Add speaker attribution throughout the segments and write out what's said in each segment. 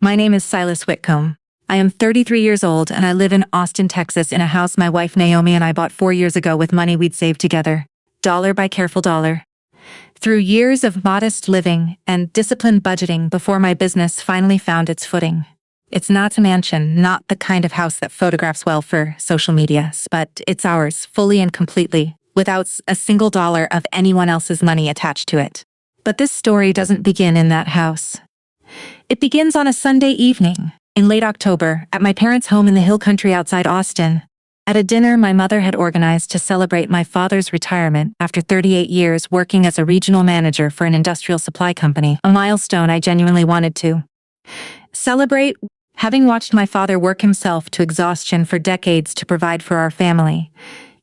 Speaker 1: My name is Silas Whitcomb. I am 33 years old and I live in Austin, Texas in a house my wife Naomi and I bought 4 years ago with money we'd saved together. Dollar by careful dollar. Through years of modest living and disciplined budgeting before my business finally found its footing. It's not a mansion, not the kind of house that photographs well for social media, but it's ours, fully and completely, without a single dollar of anyone else's money attached to it. But this story doesn't begin in that house. It begins on a Sunday evening, in late October, at my parents' home in the hill country outside Austin. At a dinner my mother had organized to celebrate my father's retirement after 38 years working as a regional manager for an industrial supply company, a milestone I genuinely wanted to celebrate, having watched my father work himself to exhaustion for decades to provide for our family,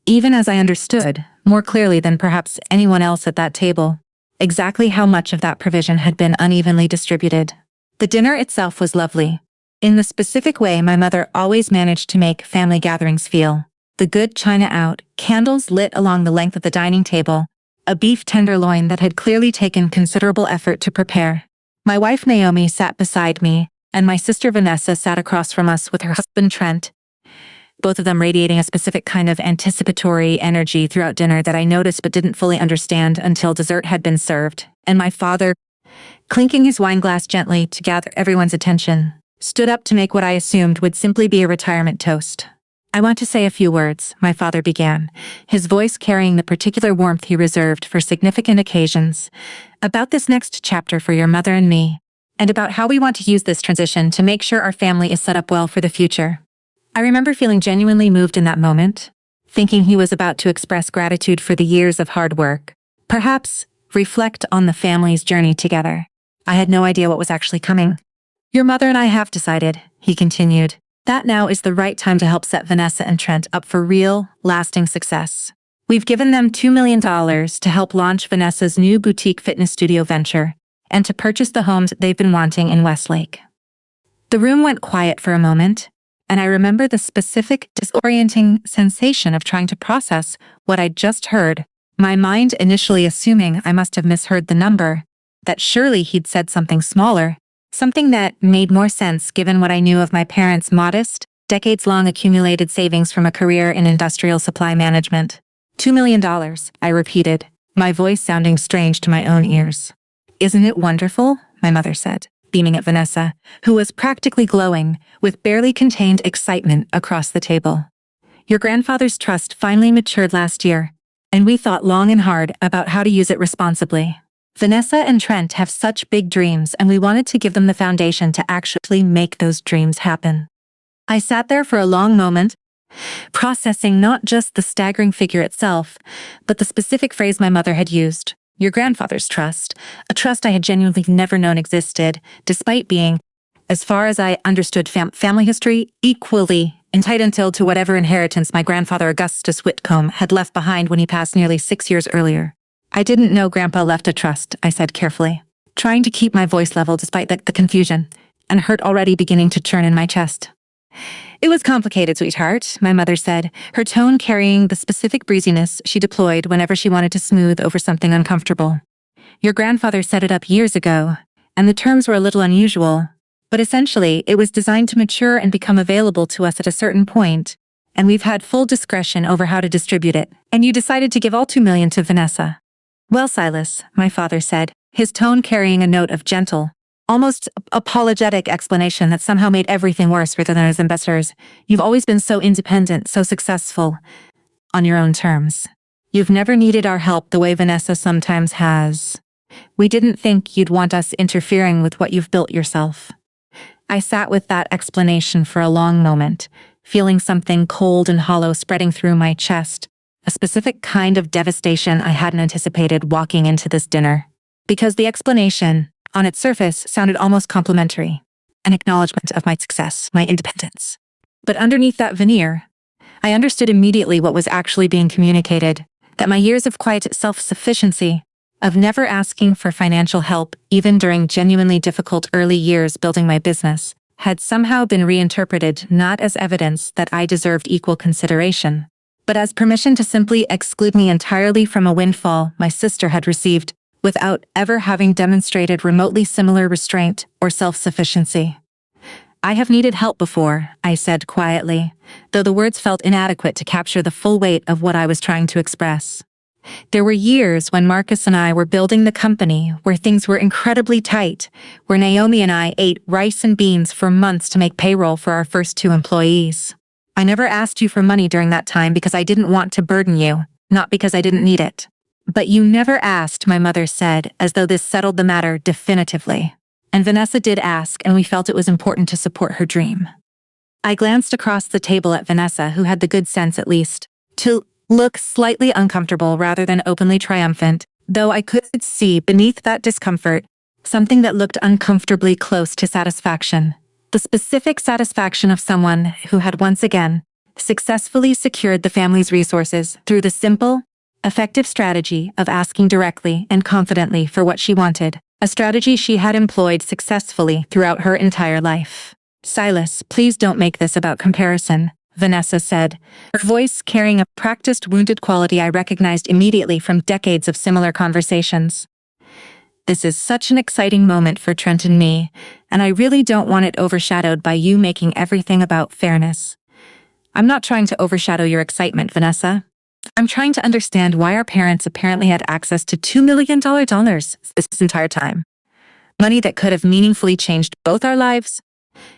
Speaker 1: even as I understood, more clearly than perhaps anyone else at that table, exactly how much of that provision had been unevenly distributed. The dinner itself was lovely. In the specific way my mother always managed to make family gatherings feel. The good china out, candles lit along the length of the dining table, a beef tenderloin that had clearly taken considerable effort to prepare. My wife Naomi sat beside me, and my sister Vanessa sat across from us with her husband Trent, both of them radiating a specific kind of anticipatory energy throughout dinner that I noticed but didn't fully understand until dessert had been served, and my father, clinking his wine glass gently to gather everyone's attention, stood up to make what I assumed would simply be a retirement toast. "I want to say a few words," my father began, his voice carrying the particular warmth he reserved for significant occasions, "about this next chapter for your mother and me, and about how we want to use this transition to make sure our family is set up well for the future." I remember feeling genuinely moved in that moment, thinking he was about to express gratitude for the years of hard work, perhaps reflect on the family's journey together. I had no idea what was actually coming. "Your mother and I have decided," he continued, "that now is the right time to help set Vanessa and Trent up for real, lasting success. We've given them $2 million to help launch Vanessa's new boutique fitness studio venture, and to purchase the homes they've been wanting in Westlake." The room went quiet for a moment, and I remember the specific, disorienting sensation of trying to process what I'd just heard, my mind initially assuming I must have misheard the number, that surely he'd said something smaller, something that made more sense given what I knew of my parents' modest, decades-long accumulated savings from a career in industrial supply management. $2 million, I repeated, my voice sounding strange to my own ears. "Isn't it wonderful?" my mother said, beaming at Vanessa, who was practically glowing, with barely contained excitement across the table. "Your grandfather's trust finally matured last year, and we thought long and hard about how to use it responsibly. Vanessa and Trent have such big dreams and we wanted to give them the foundation to actually make those dreams happen." I sat there for a long moment, processing not just the staggering figure itself, but the specific phrase my mother had used. Your grandfather's trust, a trust I had genuinely never known existed, despite being, as far as I understood family history, equally entitled to whatever inheritance my grandfather Augustus Whitcomb had left behind when he passed nearly 6 years earlier. "I didn't know Grandpa left a trust," I said carefully, trying to keep my voice level despite the confusion, and hurt already beginning to churn in my chest. "It was complicated, sweetheart," my mother said, her tone carrying the specific breeziness she deployed whenever she wanted to smooth over something uncomfortable. "Your grandfather set it up years ago, and the terms were a little unusual, but essentially it was designed to mature and become available to us at a certain point, and we've had full discretion over how to distribute it, and you decided to give all $2 million to Vanessa." "Well, Silas," my father said, his tone carrying a note of gentle, almost apologetic explanation that somehow made everything worse rather than as investors, "you've always been so independent, so successful, on your own terms. You've never needed our help the way Vanessa sometimes has. We didn't think you'd want us interfering with what you've built yourself." I sat with that explanation for a long moment, feeling something cold and hollow spreading through my chest, a specific kind of devastation I hadn't anticipated walking into this dinner. Because the explanation, on its surface, sounded almost complimentary, an acknowledgement of my success, my independence. But underneath that veneer, I understood immediately what was actually being communicated, that my years of quiet self-sufficiency, of never asking for financial help even during genuinely difficult early years building my business, had somehow been reinterpreted not as evidence that I deserved equal consideration, but as permission to simply exclude me entirely from a windfall my sister had received without ever having demonstrated remotely similar restraint or self-sufficiency. I have needed help before, I said quietly, though the words felt inadequate to capture the full weight of what I was trying to express. There were years when Marcus and I were building the company where things were incredibly tight, where Naomi and I ate rice and beans for months to make payroll for our first 2 employees. I never asked you for money during that time because I didn't want to burden you, not because I didn't need it. But you never asked, my mother said, as though this settled the matter definitively. And Vanessa did ask, and we felt it was important to support her dream. I glanced across the table at Vanessa, who had the good sense, at least, to look slightly uncomfortable rather than openly triumphant, though I could see beneath that discomfort something that looked uncomfortably close to satisfaction. The specific satisfaction of someone who had once again successfully secured the family's resources through the simple, effective strategy of asking directly and confidently for what she wanted, a strategy she had employed successfully throughout her entire life. Silas, please don't make this about comparison, Vanessa said, her voice carrying a practiced, wounded quality I recognized immediately from decades of similar conversations. This is such an exciting moment for Trent and me, and I really don't want it overshadowed by you making everything about fairness. I'm not trying to overshadow your excitement, Vanessa. I'm trying to understand why our parents apparently had access to $2 million this entire time. Money that could have meaningfully changed both our lives,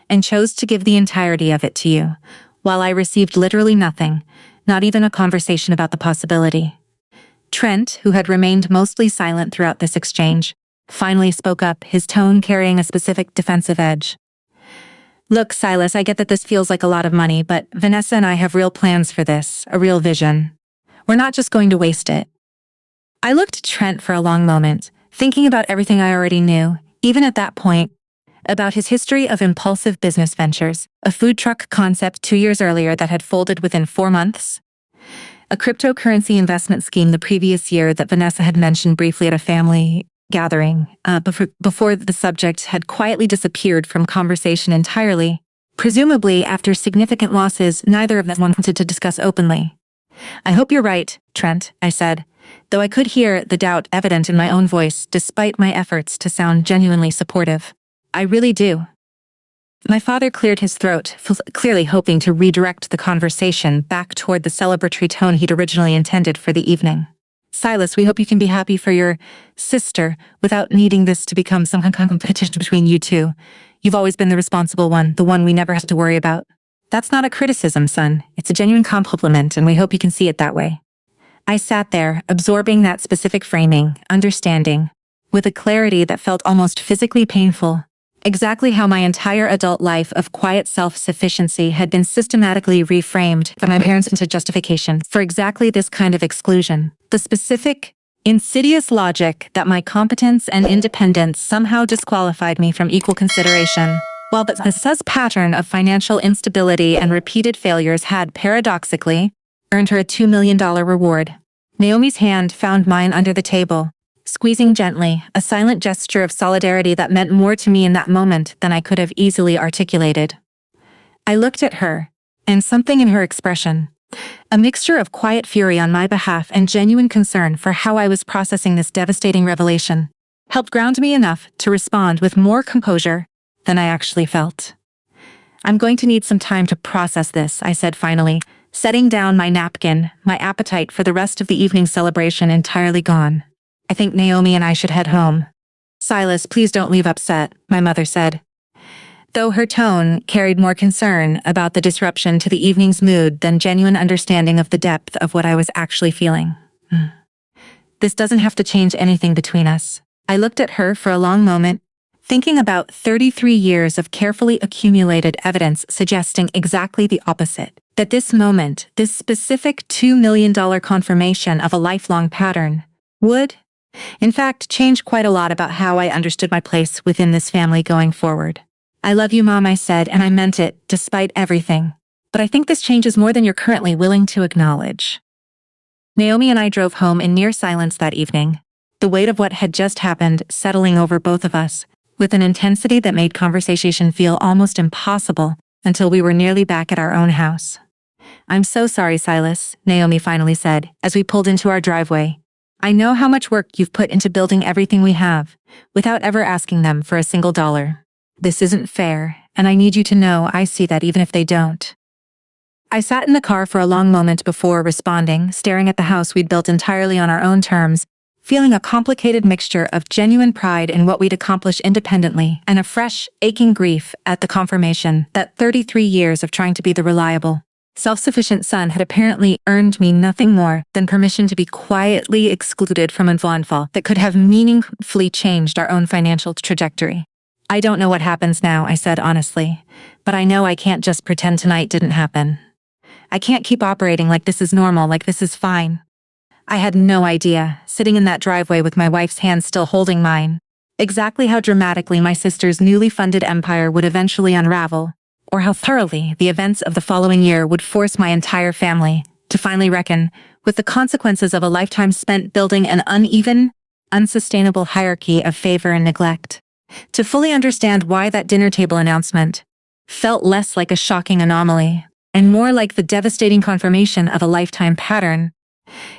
Speaker 1: and chose to give the entirety of it to you, while I received literally nothing, not even a conversation about the possibility. Trent, who had remained mostly silent throughout this exchange, finally spoke up, his tone carrying a specific defensive edge. Look, Silas, I get that this feels like a lot of money, but Vanessa and I have real plans for this, a real vision. We're not just going to waste it. I looked at Trent for a long moment, thinking about everything I already knew, even at that point, about his history of impulsive business ventures, a food truck concept 2 years earlier that had folded within 4 months, a cryptocurrency investment scheme the previous year that Vanessa had mentioned briefly at a family gathering, before the subject had quietly disappeared from conversation entirely, presumably after significant losses neither of them wanted to discuss openly. I hope you're right, Trent, I said, though I could hear the doubt evident in my own voice despite my efforts to sound genuinely supportive. I really do. My father cleared his throat, clearly hoping to redirect the conversation back toward the celebratory tone he'd originally intended for the evening. Silas, we hope you can be happy for your sister without needing this to become some kind of competition between you two. You've always been the responsible one, the one we never have to worry about. That's not a criticism, son. It's a genuine compliment, and we hope you can see it that way. I sat there, absorbing that specific framing, understanding, with a clarity that felt almost physically painful, exactly how my entire adult life of quiet self-sufficiency had been systematically reframed by my parents into justification for exactly this kind of exclusion. The specific, insidious logic that my competence and independence somehow disqualified me from equal consideration, while Vanessa's pattern of financial instability and repeated failures had, paradoxically, earned her a $2 million reward. Naomi's hand found mine under the table, squeezing gently, a silent gesture of solidarity that meant more to me in that moment than I could have easily articulated. I looked at her, and something in her expression, a mixture of quiet fury on my behalf and genuine concern for how I was processing this devastating revelation, helped ground me enough to respond with more composure than I actually felt. I'm going to need some time to process this, I said finally, setting down my napkin, my appetite for the rest of the evening's celebration entirely gone. I think Naomi and I should head home. Silas, please don't leave upset, my mother said, though her tone carried more concern about the disruption to the evening's mood than genuine understanding of the depth of what I was actually feeling. This doesn't have to change anything between us. I looked at her for a long moment, thinking about 33 years of carefully accumulated evidence suggesting exactly the opposite, that this moment, this specific $2 million confirmation of a lifelong pattern, would, in fact, change quite a lot about how I understood my place within this family going forward. I love you, Mom, I said, and I meant it, despite everything. But I think this changes more than you're currently willing to acknowledge. Naomi and I drove home in near silence that evening, the weight of what had just happened settling over both of us, with an intensity that made conversation feel almost impossible until we were nearly back at our own house. I'm so sorry, Silas, Naomi finally said, as we pulled into our driveway. I know how much work you've put into building everything we have, without ever asking them for a single dollar. This isn't fair, and I need you to know I see that even if they don't." I sat in the car for a long moment before responding, staring at the house we'd built entirely on our own terms, feeling a complicated mixture of genuine pride in what we'd accomplished independently and a fresh, aching grief at the confirmation that 33 years of trying to be the reliable, self-sufficient son had apparently earned me nothing more than permission to be quietly excluded from an fall that could have meaningfully changed our own financial trajectory. "I don't know what happens now," I said honestly, "but I know I can't just pretend tonight didn't happen. I can't keep operating like this is normal, like this is fine." I had no idea, sitting in that driveway with my wife's hand still holding mine, exactly how dramatically my sister's newly funded empire would eventually unravel, or how thoroughly the events of the following year would force my entire family to finally reckon with the consequences of a lifetime spent building an uneven, unsustainable hierarchy of favor and neglect. To fully understand why that dinner table announcement felt less like a shocking anomaly and more like the devastating confirmation of a lifetime pattern,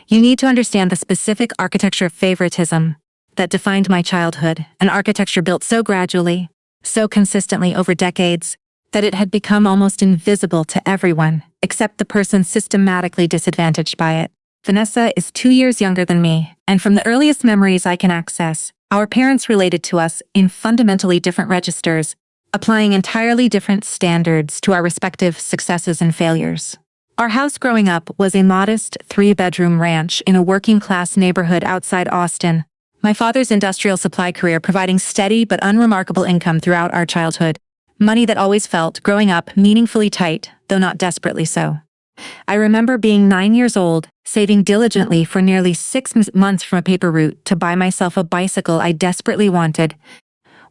Speaker 1: you need to understand the specific architecture of favoritism that defined my childhood, an architecture built so gradually, so consistently over decades, that it had become almost invisible to everyone, except the person systematically disadvantaged by it. Vanessa is 2 years younger than me, and from the earliest memories I can access, our parents related to us in fundamentally different registers, applying entirely different standards to our respective successes and failures. Our house growing up was a modest 3-bedroom ranch in a working-class neighborhood outside Austin, my father's industrial supply career providing steady but unremarkable income throughout our childhood, money that always felt, growing up, meaningfully tight, though not desperately so. I remember being 9 years old, saving diligently for nearly 6 months from a paper route to buy myself a bicycle I desperately wanted,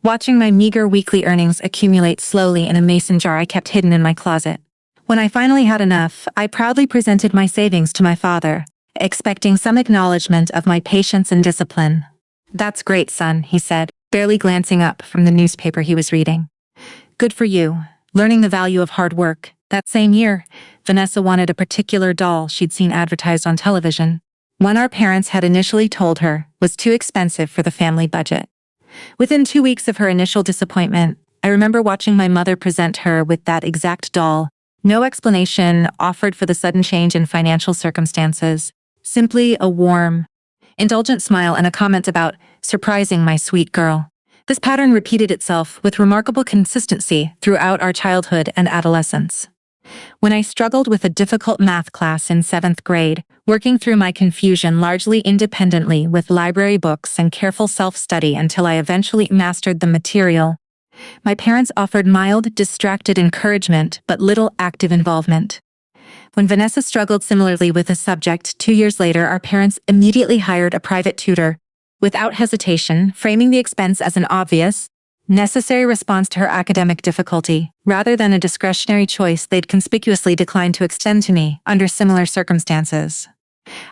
Speaker 1: watching my meager weekly earnings accumulate slowly in a mason jar I kept hidden in my closet. When I finally had enough, I proudly presented my savings to my father, expecting some acknowledgement of my patience and discipline. "That's great, son," he said, barely glancing up from the newspaper he was reading. "Good for you, learning the value of hard work." That same year, Vanessa wanted a particular doll she'd seen advertised on television, one our parents had initially told her was too expensive for the family budget. Within 2 weeks of her initial disappointment, I remember watching my mother present her with that exact doll. No explanation offered for the sudden change in financial circumstances, simply a warm, indulgent smile and a comment about surprising my sweet girl. This pattern repeated itself with remarkable consistency throughout our childhood and adolescence. When I struggled with a difficult math class in 7th grade, working through my confusion largely independently with library books and careful self-study until I eventually mastered the material, my parents offered mild, distracted encouragement but little active involvement. When Vanessa struggled similarly with a subject 2 years later, our parents immediately hired a private tutor, without hesitation, framing the expense as an obvious, necessary response to her academic difficulty, rather than a discretionary choice they'd conspicuously declined to extend to me under similar circumstances.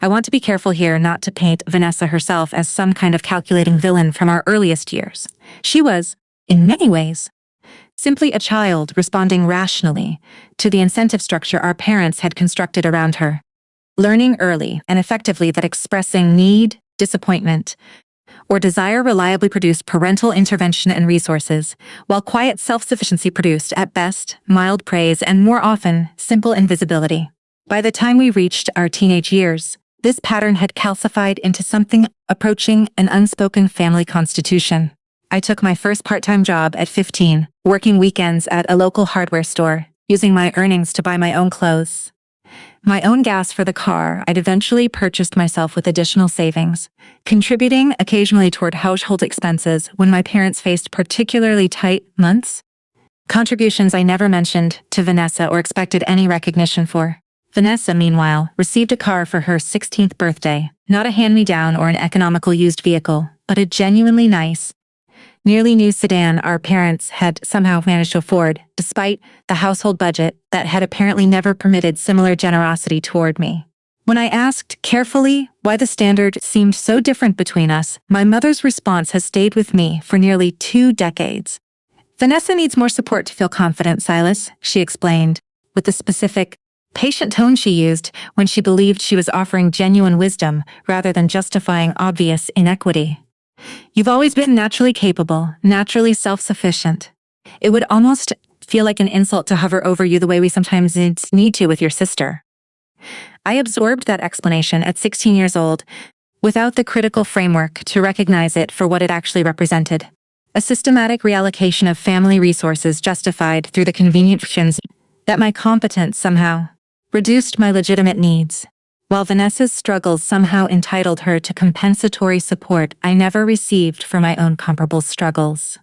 Speaker 1: I want to be careful here not to paint Vanessa herself as some kind of calculating villain from our earliest years. She was, in many ways, simply a child responding rationally to the incentive structure our parents had constructed around her. Learning early and effectively that expressing need, disappointment, or desire reliably produced parental intervention and resources, while quiet self-sufficiency produced, at best, mild praise and more often, simple invisibility. By the time we reached our teenage years, this pattern had calcified into something approaching an unspoken family constitution. I took my first part-time job at 15, working weekends at a local hardware store, using my earnings to buy my own clothes, my own gas for the car I'd eventually purchased myself with additional savings, contributing occasionally toward household expenses when my parents faced particularly tight months. Contributions I never mentioned to Vanessa or expected any recognition for. Vanessa, meanwhile, received a car for her 16th birthday, not a hand-me-down or an economical used vehicle, but a genuinely nice, nearly new sedan our parents had somehow managed to afford, despite the household budget that had apparently never permitted similar generosity toward me. When I asked carefully why the standard seemed so different between us, my mother's response has stayed with me for nearly 2 decades. "Vanessa needs more support to feel confident, Silas," she explained, with the specific, patient tone she used when she believed she was offering genuine wisdom rather than justifying obvious inequity. "You've always been naturally capable, naturally self-sufficient. It would almost feel like an insult to hover over you the way we sometimes need to with your sister. I absorbed that explanation at 16 years old without the critical framework to recognize it for what it actually represented. A systematic reallocation of family resources justified through the convenient fictions that my competence somehow reduced my legitimate needs, while Vanessa's struggles somehow entitled her to compensatory support I never received for my own comparable struggles.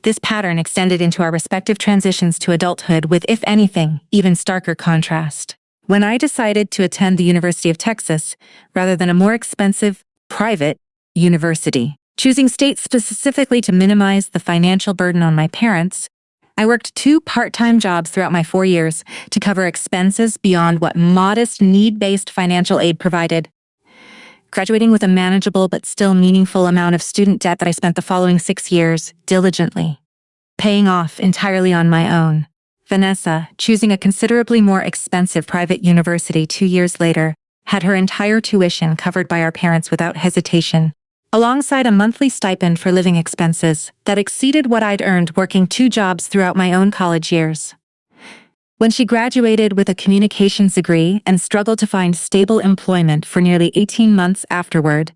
Speaker 1: This pattern extended into our respective transitions to adulthood with, if anything, even starker contrast. When I decided to attend the University of Texas rather than a more expensive, private university, choosing state specifically to minimize the financial burden on my parents, I worked 2 part-time jobs throughout my 4 years to cover expenses beyond what modest need-based financial aid provided, graduating with a manageable but still meaningful amount of student debt that I spent the following 6 years diligently paying off entirely on my own. Vanessa, choosing a considerably more expensive private university 2 years later, had her entire tuition covered by our parents without hesitation, alongside a monthly stipend for living expenses that exceeded what I'd earned working 2 jobs throughout my own college years. When she graduated with a communications degree and struggled to find stable employment for nearly 18 months afterward,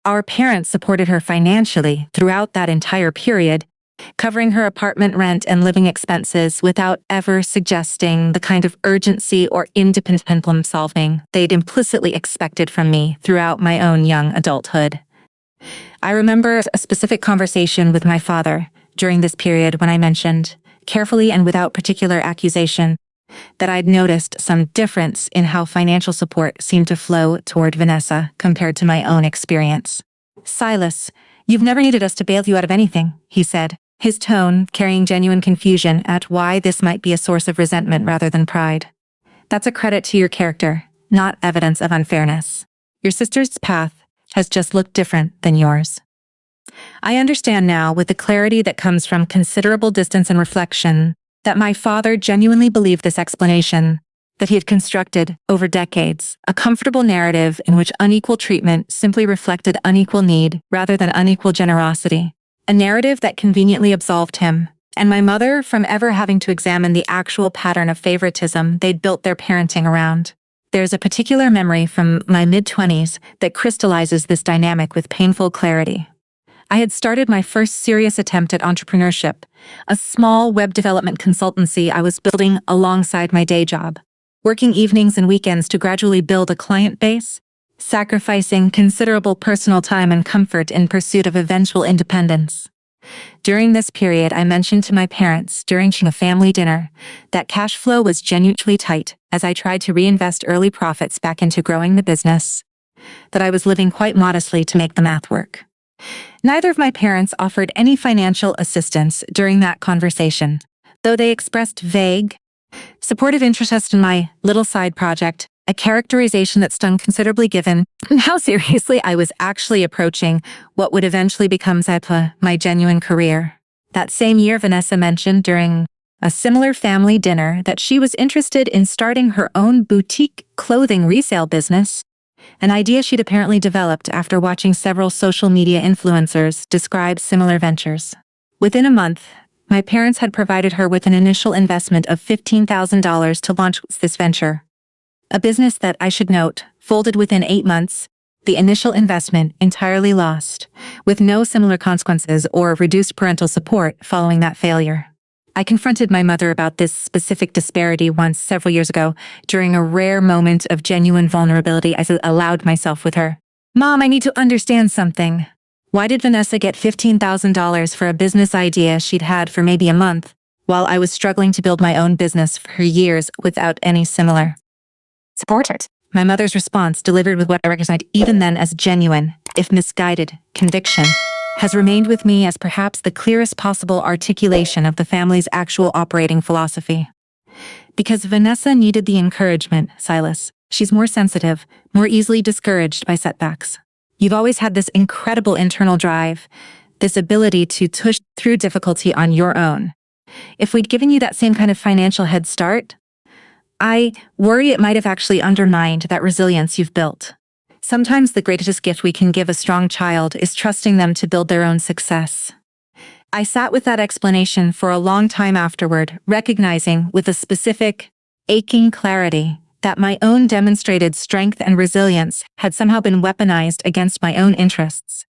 Speaker 1: our parents supported her financially throughout that entire period, covering her apartment rent and living expenses without ever suggesting the kind of urgency or independent problem-solving they'd implicitly expected from me throughout my own young adulthood. I remember a specific conversation with my father during this period when I mentioned, carefully and without particular accusation, that I'd noticed some difference in how financial support seemed to flow toward Vanessa compared to my own experience. "Silas, you've never needed us to bail you out of anything," he said, his tone carrying genuine confusion at why this might be a source of resentment rather than pride. "That's a credit to your character, not evidence of unfairness. Your sister's path has just looked different than yours." I understand now, with the clarity that comes from considerable distance and reflection, that my father genuinely believed this explanation, that he had constructed, over decades, a comfortable narrative in which unequal treatment simply reflected unequal need rather than unequal generosity. A narrative that conveniently absolved him and my mother from ever having to examine the actual pattern of favoritism they'd built their parenting around. There's a particular memory from my mid-20s that crystallizes this dynamic with painful clarity. I had started my first serious attempt at entrepreneurship, a small web development consultancy I was building alongside my day job, working evenings and weekends to gradually build a client base, sacrificing considerable personal time and comfort in pursuit of eventual independence. During this period, I mentioned to my parents during a family dinner that cash flow was genuinely tight as I tried to reinvest early profits back into growing the business, that I was living quite modestly to make the math work. Neither of my parents offered any financial assistance during that conversation, though they expressed vague, supportive interest in my little side project, a characterization that stung considerably given how seriously I was actually approaching what would eventually become my genuine career. That same year, Vanessa mentioned during a similar family dinner that she was interested in starting her own boutique clothing resale business, an idea she'd apparently developed after watching several social media influencers describe similar ventures. Within a month, my parents had provided her with an initial investment of $15,000 to launch this venture. A business that, I should note, folded within 8 months, the initial investment entirely lost, with no similar consequences or reduced parental support following that failure. I confronted my mother about this specific disparity once several years ago during a rare moment of genuine vulnerability I allowed myself with her. "Mom, I need to understand something. Why did Vanessa get $15,000 for a business idea she'd had for maybe a month, while I was struggling to build my own business for years without any similar support?" My mother's response, delivered with what I recognized even then as genuine, if misguided, conviction, has remained with me as perhaps the clearest possible articulation of the family's actual operating philosophy. "Because Vanessa needed the encouragement, Silas. She's more sensitive, more easily discouraged by setbacks. You've always had this incredible internal drive, this ability to push through difficulty on your own. If we'd given you that same kind of financial head start, I worry it might have actually undermined that resilience you've built. Sometimes the greatest gift we can give a strong child is trusting them to build their own success. I sat with that explanation for a long time afterward, recognizing with a specific, aching clarity that my own demonstrated strength and resilience had somehow been weaponized against my own interests,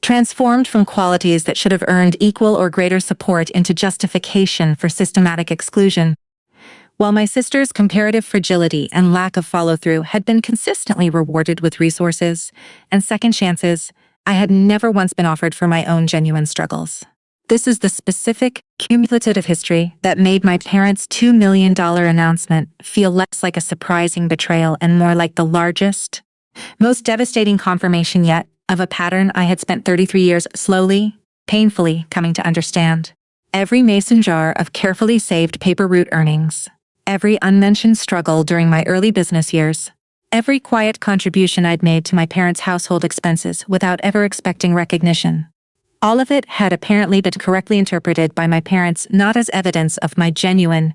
Speaker 1: transformed from qualities that should have earned equal or greater support into justification for systematic exclusion. While my sister's comparative fragility and lack of follow-through had been consistently rewarded with resources and second chances, I had never once been offered for my own genuine struggles. This is the specific, cumulative history that made my parents' $2 million announcement feel less like a surprising betrayal and more like the largest, most devastating confirmation yet of a pattern I had spent 33 years slowly, painfully coming to understand. Every mason jar of carefully saved paper route earnings, every unmentioned struggle during my early business years, every quiet contribution I'd made to my parents' household expenses without ever expecting recognition. All of it had apparently been correctly interpreted by my parents not as evidence of my genuine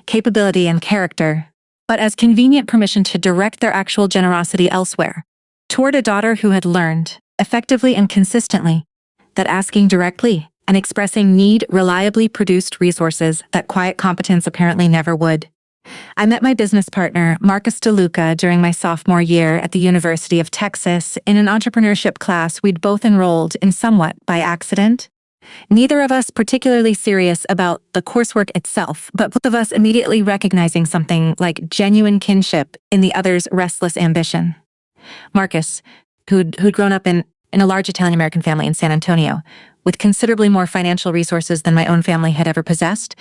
Speaker 1: capability and character, but as convenient permission to direct their actual generosity elsewhere, toward a daughter who had learned, effectively and consistently, that asking directly and expressing need reliably produced resources that quiet competence apparently never would. I met my business partner, Marcus DeLuca, during my sophomore year at the University of Texas in an entrepreneurship class we'd both enrolled in somewhat by accident. Neither of us particularly serious about the coursework itself, but both of us immediately recognizing something like genuine kinship in the other's restless ambition. Marcus, who'd grown up in a large Italian-American family in San Antonio, with considerably more financial resources than my own family had ever possessed,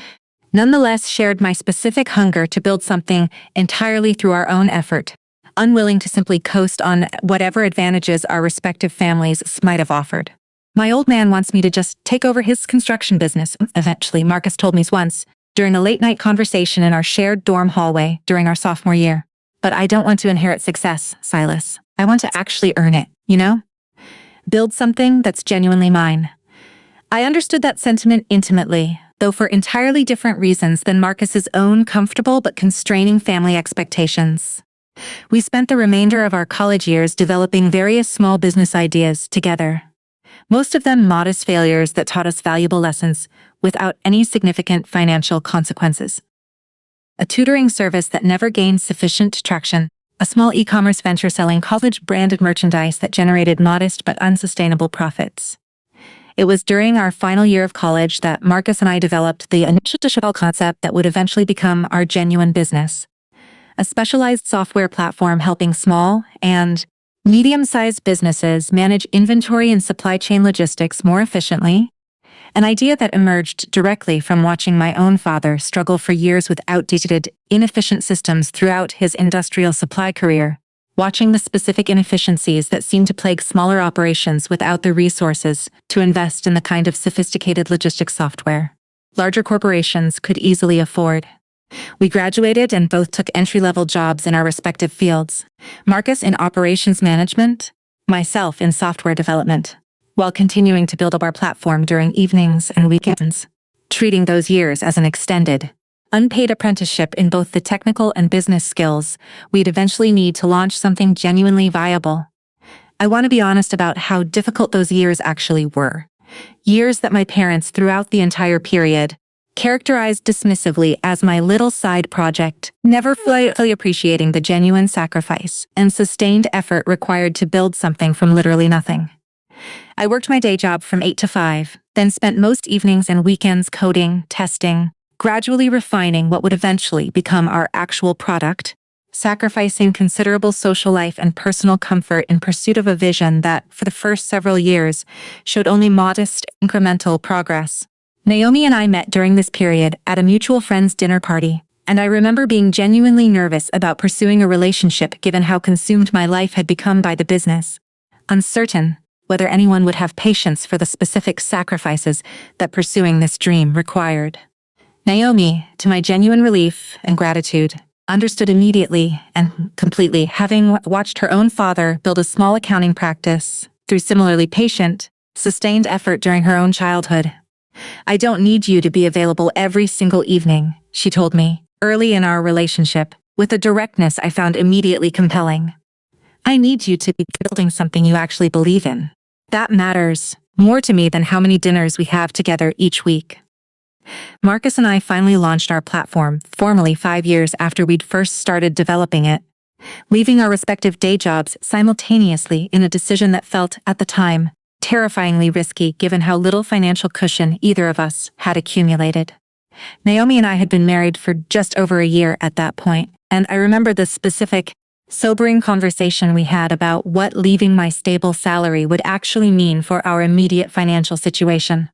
Speaker 1: nonetheless shared my specific hunger to build something entirely through our own effort, unwilling to simply coast on whatever advantages our respective families might have offered. My old man wants me to just take over his construction business, eventually, Marcus told me once, during a late-night conversation in our shared dorm hallway during our sophomore year. But I don't want to inherit success, Silas. I want to actually earn it, you know? Build something that's genuinely mine. I understood that sentiment intimately, though for entirely different reasons than Marcus's own comfortable but constraining family expectations. We spent the remainder of our college years developing various small business ideas together, most of them modest failures that taught us valuable lessons without any significant financial consequences. A tutoring service that never gained sufficient traction, a small e-commerce venture selling college-branded merchandise that generated modest but unsustainable profits. It was during our final year of college that Marcus and I developed the initial concept that would eventually become our genuine business, a specialized software platform helping small and medium-sized businesses manage inventory and supply chain logistics more efficiently, an idea that emerged directly from watching my own father struggle for years with outdated, inefficient systems throughout his industrial supply career, watching the specific inefficiencies that seem to plague smaller operations without the resources to invest in the kind of sophisticated logistics software larger corporations could easily afford. We graduated and both took entry-level jobs in our respective fields, Marcus in operations management, myself in software development, while continuing to build up our platform during evenings and weekends, treating those years as an extended, unpaid apprenticeship in both the technical and business skills we'd eventually need to launch something genuinely viable. I want to be honest about how difficult those years actually were. Years that my parents throughout the entire period characterized dismissively as my little side project, never fully appreciating the genuine sacrifice and sustained effort required to build something from literally nothing. I worked my day job from 8 to 5, then spent most evenings and weekends coding, testing, gradually refining what would eventually become our actual product, sacrificing considerable social life and personal comfort in pursuit of a vision that, for the first several years, showed only modest, incremental progress. Naomi and I met during this period at a mutual friend's dinner party, and I remember being genuinely nervous about pursuing a relationship given how consumed my life had become by the business, uncertain whether anyone would have patience for the specific sacrifices that pursuing this dream required. Naomi, to my genuine relief and gratitude, understood immediately and completely, having watched her own father build a small accounting practice through similarly patient, sustained effort during her own childhood. "I don't need you to be available every single evening," she told me, early in our relationship, with a directness I found immediately compelling. "I need you to be building something you actually believe in. That matters more to me than how many dinners we have together each week. Marcus and I finally launched our platform, formally 5 years after we'd first started developing it, leaving our respective day jobs simultaneously in a decision that felt, at the time, terrifyingly risky given how little financial cushion either of us had accumulated. Naomi and I had been married for just over a year at that point, and I remember the specific, sobering conversation we had about what leaving my stable salary would actually mean for our immediate financial situation.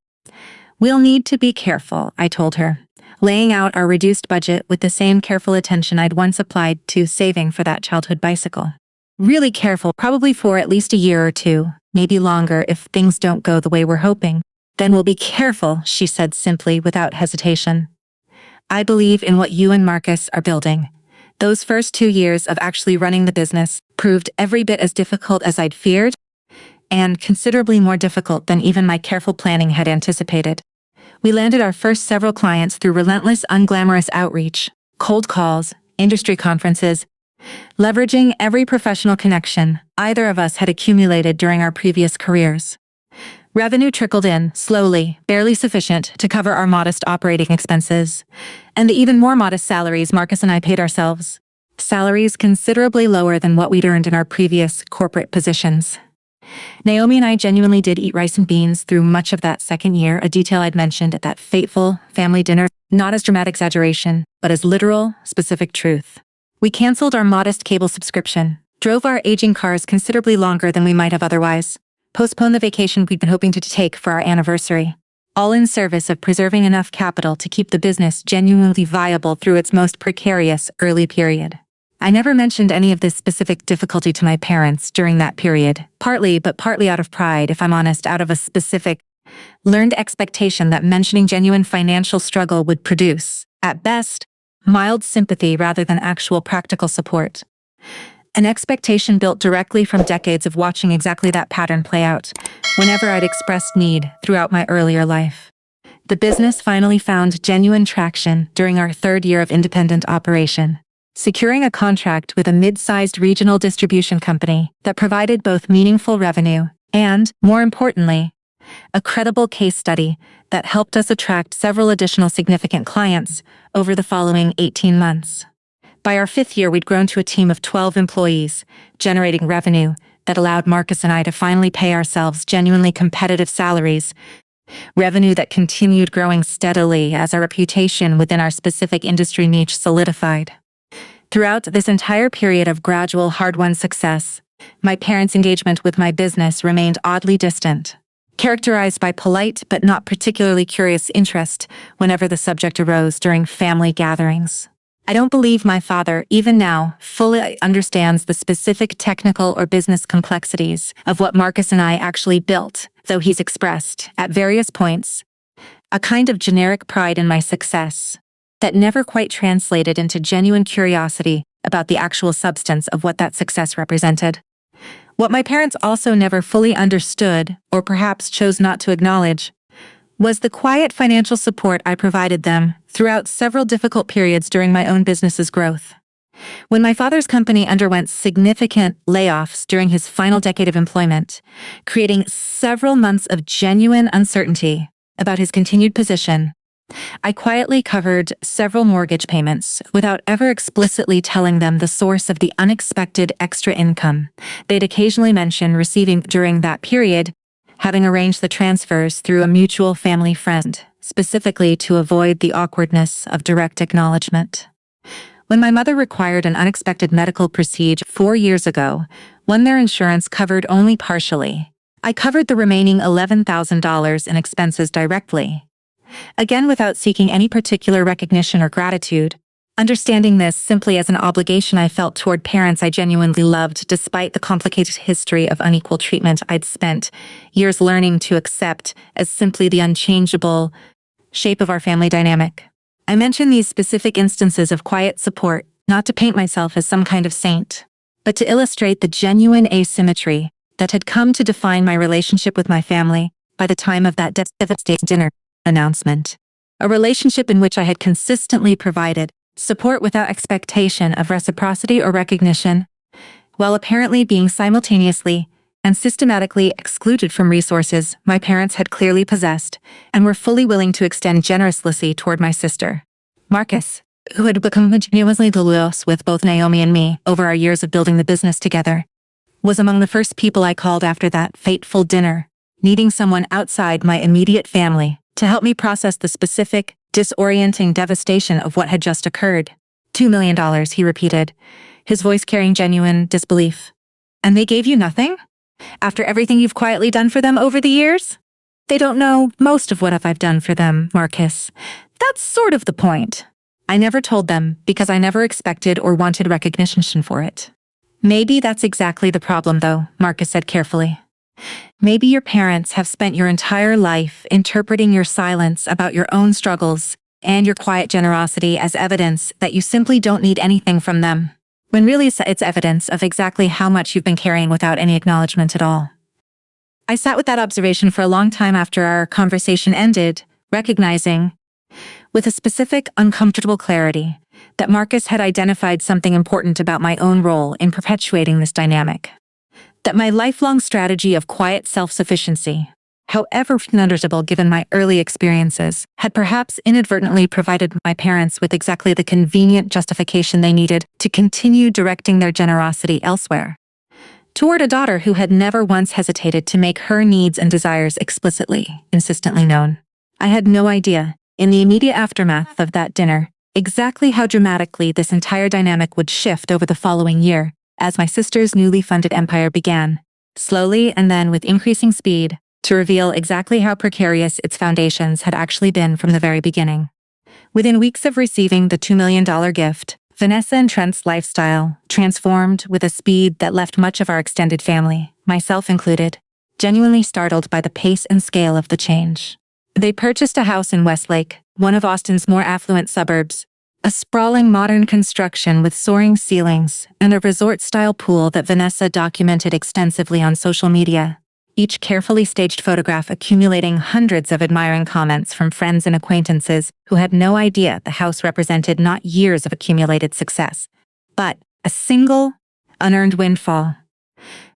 Speaker 1: "We'll need to be careful," I told her, laying out our reduced budget with the same careful attention I'd once applied to saving for that childhood bicycle. "Really careful, probably for at least a year or two, maybe longer if things don't go the way we're hoping. Then we'll be careful," she said simply without hesitation. "I believe in what you and Marcus are building. Those first 2 years of actually running the business proved every bit as difficult as I'd feared, and considerably more difficult than even my careful planning had anticipated. We landed our first several clients through relentless, unglamorous outreach, cold calls, industry conferences, leveraging every professional connection either of us had accumulated during our previous careers. Revenue trickled in, slowly, barely sufficient to cover our modest operating expenses, and the even more modest salaries Marcus and I paid ourselves. Salaries considerably lower than what we'd earned in our previous corporate positions. Naomi and I genuinely did eat rice and beans through much of that second year, a detail I'd mentioned at that fateful family dinner, not as dramatic exaggeration, but as literal, specific truth. We canceled our modest cable subscription, drove our aging cars considerably longer than we might have otherwise, postponed the vacation we'd been hoping to take for our anniversary, all in service of preserving enough capital to keep the business genuinely viable through its most precarious early period. I never mentioned any of this specific difficulty to my parents during that period, partly out of pride, if I'm honest, out of a specific, learned expectation that mentioning genuine financial struggle would produce, at best, mild sympathy rather than actual practical support. An expectation built directly from decades of watching exactly that pattern play out whenever I'd expressed need throughout my earlier life. The business finally found genuine traction during our 3rd year of independent operation, securing a contract with a mid-sized regional distribution company that provided both meaningful revenue and, more importantly, a credible case study that helped us attract several additional significant clients over the following 18 months. By our 5th year, we'd grown to a team of 12 employees, generating revenue that allowed Marcus and I to finally pay ourselves genuinely competitive salaries, revenue that continued growing steadily as our reputation within our specific industry niche solidified. Throughout this entire period of gradual, hard-won success, my parents' engagement with my business remained oddly distant, characterized by polite but not particularly curious interest whenever the subject arose during family gatherings. I don't believe my father, even now, fully understands the specific technical or business complexities of what Marcus and I actually built, though he's expressed, at various points, a kind of generic pride in my success that never quite translated into genuine curiosity about the actual substance of what that success represented. What my parents also never fully understood, or perhaps chose not to acknowledge, was the quiet financial support I provided them throughout several difficult periods during my own business's growth. When my father's company underwent significant layoffs during his final decade of employment, creating several months of genuine uncertainty about his continued position, I quietly covered several mortgage payments without ever explicitly telling them the source of the unexpected extra income they'd occasionally mention receiving during that period, having arranged the transfers through a mutual family friend, specifically to avoid the awkwardness of direct acknowledgement. When my mother required an unexpected medical procedure 4 years ago, one their insurance covered only partially, I covered the remaining $11,000 in expenses directly, again without seeking any particular recognition or gratitude, understanding this simply as an obligation I felt toward parents I genuinely loved despite the complicated history of unequal treatment I'd spent years learning to accept as simply the unchangeable shape of our family dynamic. I mention these specific instances of quiet support not to paint myself as some kind of saint, but to illustrate the genuine asymmetry that had come to define my relationship with my family by the time of that devastating dinner announcement. A relationship in which I had consistently provided support without expectation of reciprocity or recognition, while apparently being simultaneously and systematically excluded from resources my parents had clearly possessed and were fully willing to extend generously toward my sister. Marcus, who had become continuously close with both Naomi and me over our years of building the business together, was among the first people I called after that fateful dinner, needing someone outside my immediate family to help me process the specific, disorienting devastation of what had just occurred. $2 million, he repeated, his voice carrying genuine disbelief. And they gave you nothing? After everything you've quietly done for them over the years? They don't know most of what I've done for them, Marcus. That's sort of the point. I never told them because I never expected or wanted recognition for it. Maybe that's exactly the problem, though, Marcus said carefully. Maybe your parents have spent your entire life interpreting your silence about your own struggles and your quiet generosity as evidence that you simply don't need anything from them, when really it's evidence of exactly how much you've been carrying without any acknowledgement at all. I sat with that observation for a long time after our conversation ended, recognizing, with a specific, uncomfortable clarity, that Marcus had identified something important about my own role in perpetuating this dynamic. That my lifelong strategy of quiet self-sufficiency, however understandable given my early experiences, had perhaps inadvertently provided my parents with exactly the convenient justification they needed to continue directing their generosity elsewhere, toward a daughter who had never once hesitated to make her needs and desires explicitly, insistently known. I had no idea, in the immediate aftermath of that dinner, exactly how dramatically this entire dynamic would shift over the following year, as my sister's newly funded empire began, slowly and then with increasing speed, to reveal exactly how precarious its foundations had actually been from the very beginning. Within weeks of receiving the $2 million gift, Vanessa and Trent's lifestyle transformed with a speed that left much of our extended family, myself included, genuinely startled by the pace and scale of the change. They purchased a house in Westlake, one of Austin's more affluent suburbs, a sprawling modern construction with soaring ceilings and a resort-style pool that Vanessa documented extensively on social media, each carefully staged photograph accumulating hundreds of admiring comments from friends and acquaintances who had no idea the house represented not years of accumulated success, but a single, unearned windfall.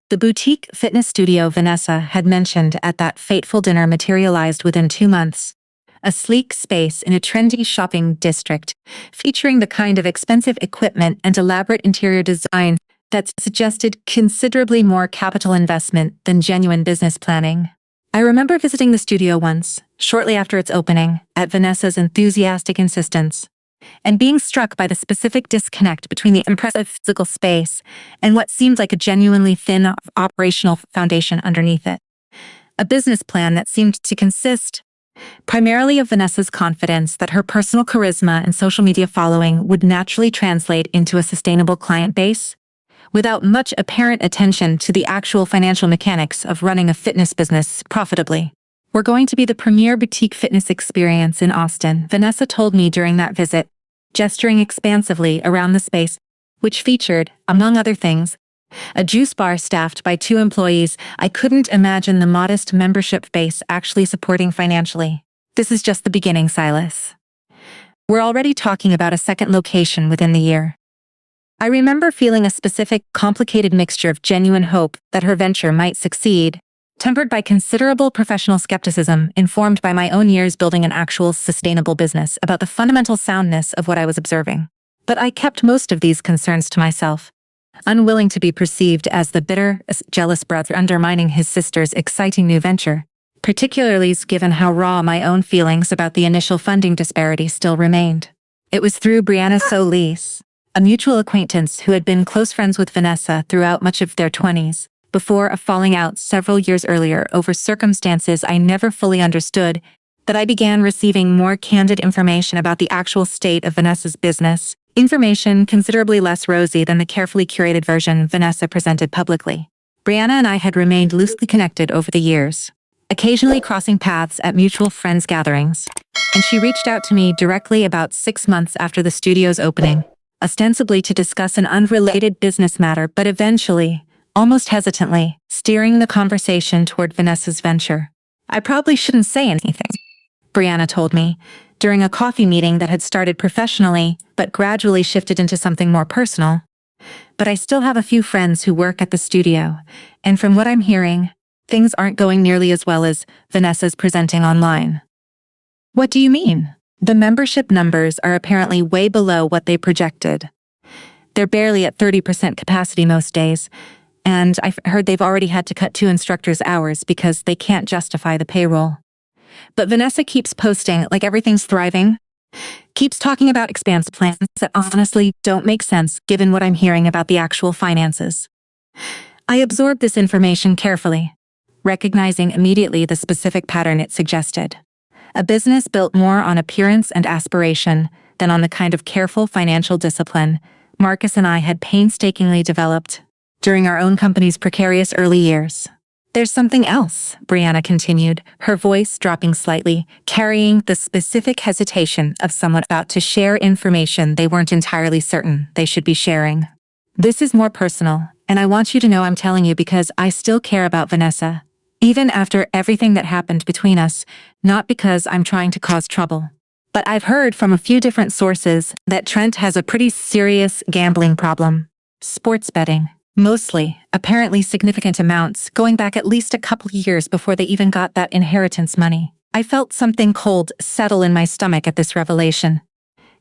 Speaker 1: The boutique fitness studio Vanessa had mentioned at that fateful dinner materialized within 2 months. A sleek space in a trendy shopping district, featuring the kind of expensive equipment and elaborate interior design that suggested considerably more capital investment than genuine business planning. I remember visiting the studio once, shortly after its opening, at Vanessa's enthusiastic insistence, and being struck by the specific disconnect between the impressive physical space and what seemed like a genuinely thin operational foundation underneath it. A business plan that seemed to consist primarily of Vanessa's confidence that her personal charisma and social media following would naturally translate into a sustainable client base, without much apparent attention to the actual financial mechanics of running a fitness business profitably. We're going to be the premier boutique fitness experience in Austin, Vanessa told me during that visit, gesturing expansively around the space, which featured, among other things, a juice bar staffed by 2 employees I couldn't imagine the modest membership base actually supporting financially. This is just the beginning, Silas. We're already talking about a second location within the year. I remember feeling a specific, complicated mixture of genuine hope that her venture might succeed, tempered by considerable professional skepticism informed by my own years building an actual sustainable business about the fundamental soundness of what I was observing. But I kept most of these concerns to myself, unwilling to be perceived as the bitter, jealous brother undermining his sister's exciting new venture, particularly given how raw my own feelings about the initial funding disparity still remained. It was through Brianna Solis, a mutual acquaintance who had been close friends with Vanessa throughout much of their 20s, before a falling out several years earlier over circumstances I never fully understood, that I began receiving more candid information about the actual state of Vanessa's business, information considerably less rosy than the carefully curated version Vanessa presented publicly. Brianna and I had remained loosely connected over the years, occasionally crossing paths at mutual friends' gatherings, and she reached out to me directly about 6 months after the studio's opening, ostensibly to discuss an unrelated business matter, but eventually, almost hesitantly, steering the conversation toward Vanessa's venture. I probably shouldn't say anything, Brianna told me, during a coffee meeting that had started professionally but gradually shifted into something more personal. But I still have a few friends who work at the studio, and from what I'm hearing, things aren't going nearly as well as Vanessa's presenting online. What do you mean? The membership numbers are apparently way below what they projected. They're barely at 30% capacity most days, and I've heard they've already had to cut 2 instructors' hours because they can't justify the payroll. But Vanessa keeps posting like everything's thriving, keeps talking about expansive plans that honestly don't make sense given what I'm hearing about the actual finances. I absorbed this information carefully, recognizing immediately the specific pattern it suggested. A business built more on appearance and aspiration than on the kind of careful financial discipline Marcus and I had painstakingly developed during our own company's precarious early years. There's something else, Brianna continued, her voice dropping slightly, carrying the specific hesitation of someone about to share information they weren't entirely certain they should be sharing. This is more personal, and I want you to know I'm telling you because I still care about Vanessa, even after everything that happened between us, not because I'm trying to cause trouble. But I've heard from a few different sources that Trent has a pretty serious gambling problem. Sports betting. Mostly, apparently significant amounts, going back at least a couple years before they even got that inheritance money. I felt something cold settle in my stomach at this revelation,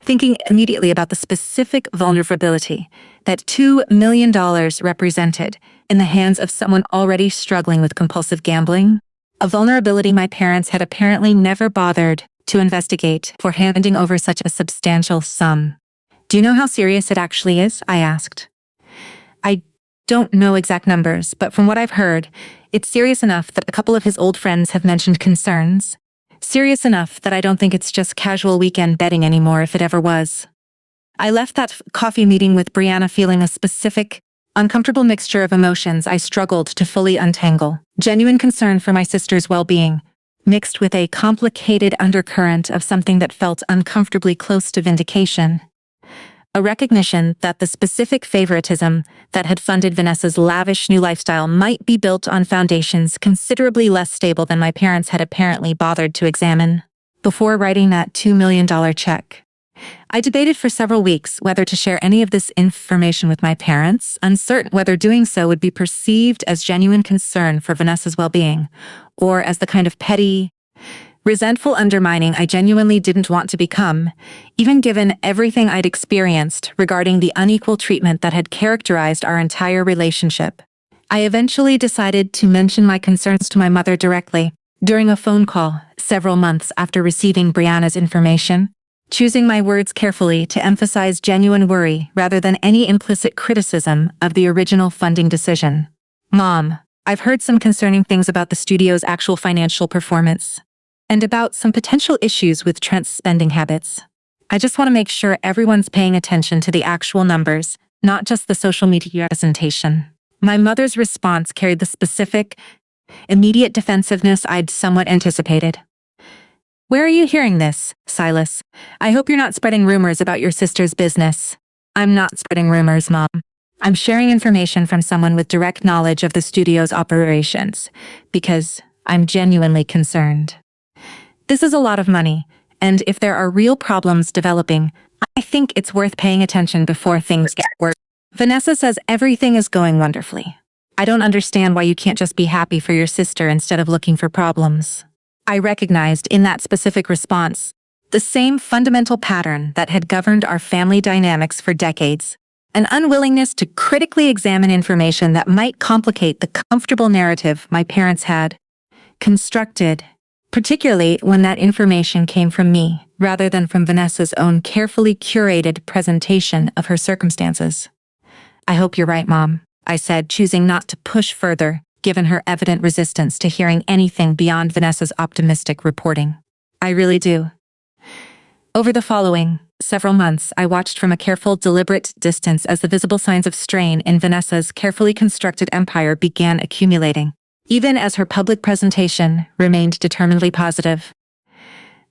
Speaker 1: thinking immediately about the specific vulnerability that $2 million represented in the hands of someone already struggling with compulsive gambling. A vulnerability my parents had apparently never bothered to investigate for handing over such a substantial sum. Do you know how serious it actually is? I asked. I don't know exact numbers, but from what I've heard, it's serious enough that a couple of his old friends have mentioned concerns. Serious enough that I don't think it's just casual weekend betting anymore if it ever was. I left that coffee meeting with Brianna feeling a specific, uncomfortable mixture of emotions I struggled to fully untangle. Genuine concern for my sister's well-being, mixed with a complicated undercurrent of something that felt uncomfortably close to vindication. A recognition that the specific favoritism that had funded Vanessa's lavish new lifestyle might be built on foundations considerably less stable than my parents had apparently bothered to examine before writing that $2 million check. I debated for several weeks whether to share any of this information with my parents, uncertain whether doing so would be perceived as genuine concern for Vanessa's well-being, or as the kind of petty, resentful undermining I genuinely didn't want to become, even given everything I'd experienced regarding the unequal treatment that had characterized our entire relationship. I eventually decided to mention my concerns to my mother directly during a phone call several months after receiving Brianna's information, choosing my words carefully to emphasize genuine worry rather than any implicit criticism of the original funding decision. Mom, I've heard some concerning things about the studio's actual financial performance, and about some potential issues with Trent's spending habits. I just want to make sure everyone's paying attention to the actual numbers, not just the social media presentation. My mother's response carried the specific, immediate defensiveness I'd somewhat anticipated. Where are you hearing this, Silas? I hope you're not spreading rumors about your sister's business. I'm not spreading rumors, Mom. I'm sharing information from someone with direct knowledge of the studio's operations, because I'm genuinely concerned. This is a lot of money, and if there are real problems developing, I think it's worth paying attention before things get worse. Vanessa says everything is going wonderfully. I don't understand why you can't just be happy for your sister instead of looking for problems. I recognized in that specific response the same fundamental pattern that had governed our family dynamics for decades, an unwillingness to critically examine information that might complicate the comfortable narrative my parents had constructed, particularly when that information came from me rather than from Vanessa's own carefully curated presentation of her circumstances. I hope you're right, Mom, I said, choosing not to push further, given her evident resistance to hearing anything beyond Vanessa's optimistic reporting. I really do. Over the following several months, I watched from a careful, deliberate distance as the visible signs of strain in Vanessa's carefully constructed empire began accumulating, even as her public presentation remained determinedly positive.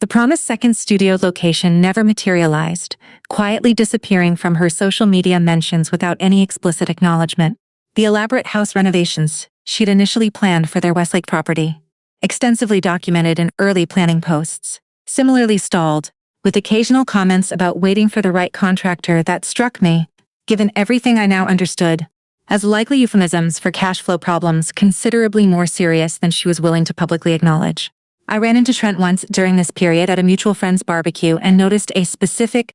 Speaker 1: The promised second studio location never materialized, quietly disappearing from her social media mentions without any explicit acknowledgement. The elaborate house renovations she'd initially planned for their Westlake property, extensively documented in early planning posts, similarly stalled, with occasional comments about waiting for the right contractor that struck me given everything I now understood, as likely euphemisms for cash flow problems considerably more serious than she was willing to publicly acknowledge. I ran into Trent once during this period at a mutual friend's barbecue and noticed a specific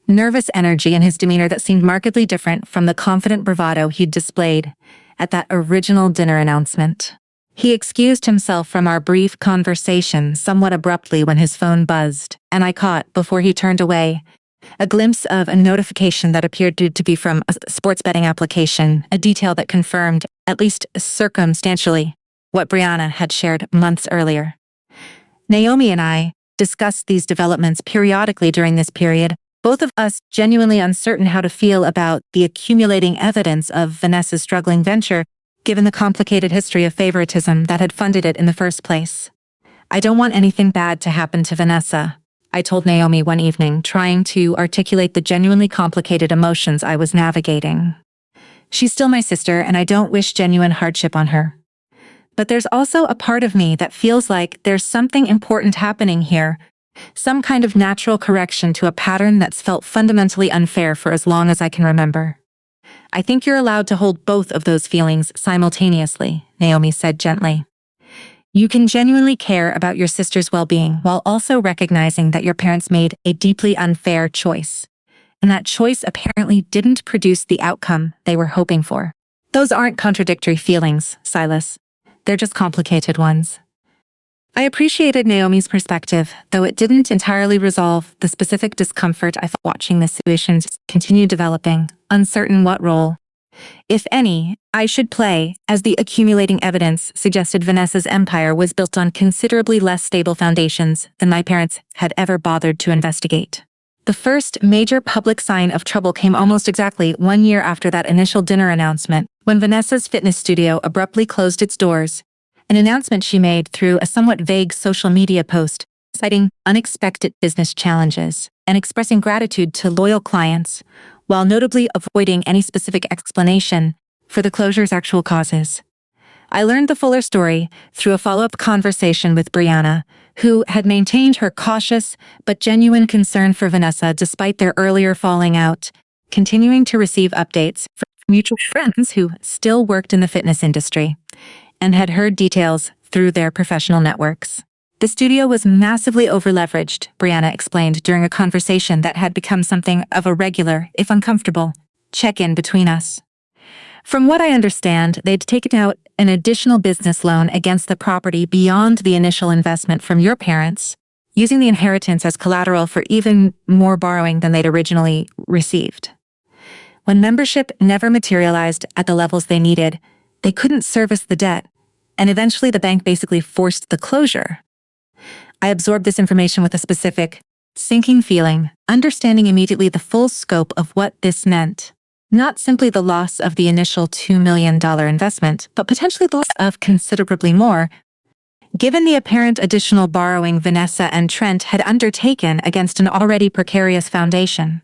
Speaker 1: nervous energy in his demeanor that seemed markedly different from the confident bravado he'd displayed at that original dinner announcement. He excused himself from our brief conversation somewhat abruptly when his phone buzzed, and I caught, before he turned away, a glimpse of a notification that appeared to be from a sports betting application, a detail that confirmed, at least circumstantially, what Brianna had shared months earlier. Naomi and I discussed these developments periodically during this period, both of us genuinely uncertain how to feel about the accumulating evidence of Vanessa's struggling venture, given the complicated history of favoritism that had funded it in the first place. "I don't want anything bad to happen to Vanessa," I told Naomi one evening, trying to articulate the genuinely complicated emotions I was navigating. "She's still my sister, and I don't wish genuine hardship on her. But there's also a part of me that feels like there's something important happening here, some kind of natural correction to a pattern that's felt fundamentally unfair for as long as I can remember." "I think you're allowed to hold both of those feelings simultaneously," Naomi said gently. "You can genuinely care about your sister's well-being while also recognizing that your parents made a deeply unfair choice, and that choice apparently didn't produce the outcome they were hoping for. Those aren't contradictory feelings, Silas. They're just complicated ones." I appreciated Naomi's perspective, though it didn't entirely resolve the specific discomfort I felt watching the situation continue developing, uncertain what role, if any, I should play, as the accumulating evidence suggested Vanessa's empire was built on considerably less stable foundations than my parents had ever bothered to investigate. The first major public sign of trouble came almost exactly 1 year after that initial dinner announcement, when Vanessa's fitness studio abruptly closed its doors, an announcement she made through a somewhat vague social media post, citing unexpected business challenges and expressing gratitude to loyal clients, while notably avoiding any specific explanation for the closure's actual causes. I learned the fuller story through a follow-up conversation with Brianna, who had maintained her cautious but genuine concern for Vanessa despite their earlier falling out, continuing to receive updates from mutual friends who still worked in the fitness industry and had heard details through their professional networks. "The studio was massively overleveraged," Brianna explained during a conversation that had become something of a regular, if uncomfortable, check-in between us. "From what I understand, they'd taken out an additional business loan against the property beyond the initial investment from your parents, using the inheritance as collateral for even more borrowing than they'd originally received. When membership never materialized at the levels they needed, they couldn't service the debt, and eventually the bank basically forced the closure." I absorbed this information with a specific, sinking feeling, understanding immediately the full scope of what this meant. Not simply the loss of the initial $2 million investment, but potentially the loss of considerably more, given the apparent additional borrowing Vanessa and Trent had undertaken against an already precarious foundation.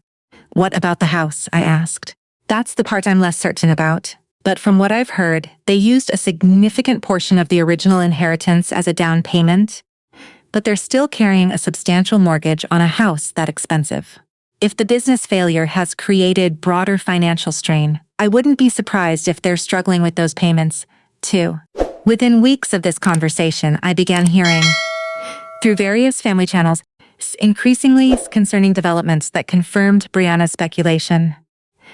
Speaker 1: "What about the house?" I asked. "That's the part I'm less certain about. But from what I've heard, they used a significant portion of the original inheritance as a down payment, but they're still carrying a substantial mortgage on a house that expensive. If the business failure has created broader financial strain, I wouldn't be surprised if they're struggling with those payments, too." Within weeks of this conversation, I began hearing, through various family channels, increasingly concerning developments that confirmed Brianna's speculation.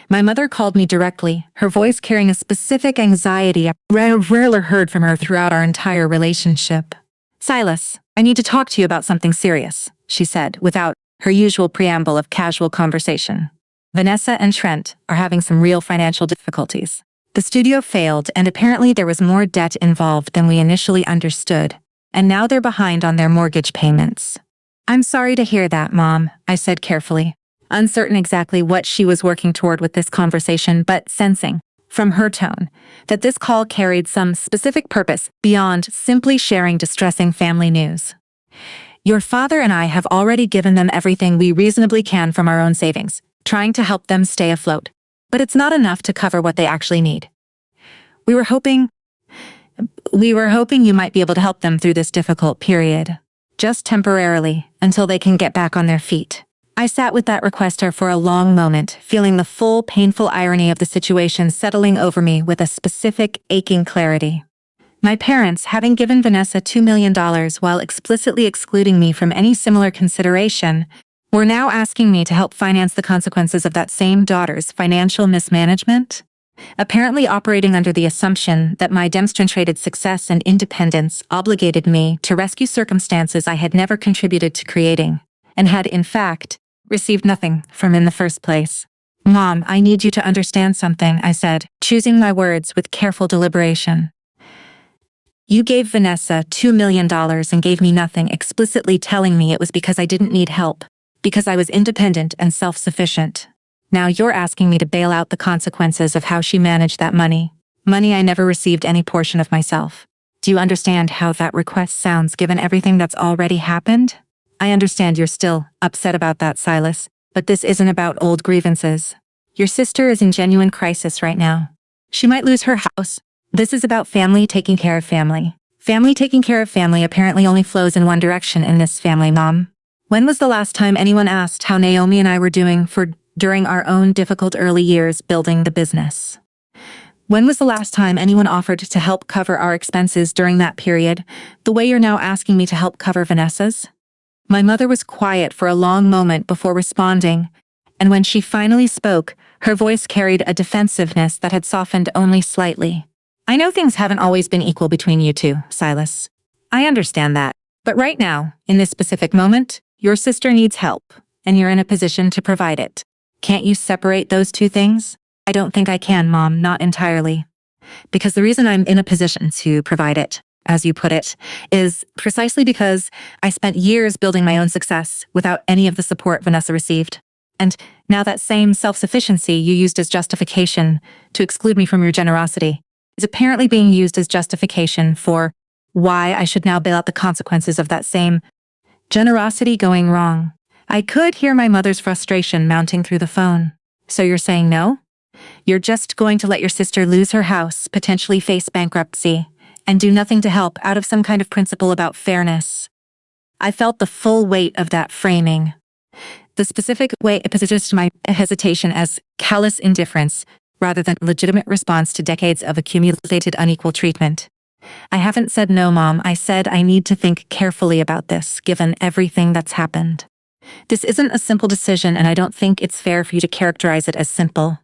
Speaker 1: My mother called me directly, her voice carrying a specific anxiety I rarely heard from her throughout our entire relationship. "Silas, I need to talk to you about something serious," she said, without her usual preamble of casual conversation. "Vanessa and Trent are having some real financial difficulties. The studio failed, and apparently there was more debt involved than we initially understood, and now they're behind on their mortgage payments." "I'm sorry to hear that, Mom," I said carefully, uncertain exactly what she was working toward with this conversation, but sensing, from her tone, that this call carried some specific purpose beyond simply sharing distressing family news. "Your father and I have already given them everything we reasonably can from our own savings, trying to help them stay afloat. But it's not enough to cover what they actually need. We were hoping you might be able to help them through this difficult period, just temporarily, until they can get back on their feet." I sat with that requester for a long moment, feeling the full, painful irony of the situation settling over me with a specific, aching clarity. My parents, having given Vanessa $2 million while explicitly excluding me from any similar consideration, were now asking me to help finance the consequences of that same daughter's financial mismanagement, apparently operating under the assumption that my demonstrated success and independence obligated me to rescue circumstances I had never contributed to creating, and had, in fact, received nothing from in the first place. "Mom, I need you to understand something," I said, choosing my words with careful deliberation. "You gave Vanessa $2 million and gave me nothing, explicitly telling me it was because I didn't need help, because I was independent and self-sufficient. Now you're asking me to bail out the consequences of how she managed that money I never received any portion of myself. Do you understand how that request sounds given everything that's already happened? I understand you're still upset about that, Silas, but this isn't about old grievances. Your sister is in genuine crisis right now. She might lose her house. This is about family taking care of family. Family taking care of family apparently only flows in one direction in this family, Mom. When was the last time anyone asked how Naomi and I were doing during our own difficult early years building the business? When was the last time anyone offered to help cover our expenses during that period, the way you're now asking me to help cover Vanessa's?" My mother was quiet for a long moment before responding, and when she finally spoke, her voice carried a defensiveness that had softened only slightly. "I know things haven't always been equal between you two, Silas. I understand that. But right now, in this specific moment, your sister needs help, and you're in a position to provide it. Can't you separate those two things?" "I don't think I can, Mom, not entirely. Because the reason I'm in a position to provide it, as you put it, is precisely because I spent years building my own success without any of the support Vanessa received. And now that same self-sufficiency you used as justification to exclude me from your generosity is apparently being used as justification for why I should now bail out the consequences of that same generosity going wrong." I could hear my mother's frustration mounting through the phone. "So you're saying no? You're just going to let your sister lose her house, potentially face bankruptcy, and do nothing to help out of some kind of principle about fairness?" I felt the full weight of that framing. The specific way it positions my hesitation as callous indifference rather than legitimate response to decades of accumulated unequal treatment. "I haven't said no, Mom. I said I need to think carefully about this, given everything that's happened. This isn't a simple decision, and I don't think it's fair for you to characterize it as simple."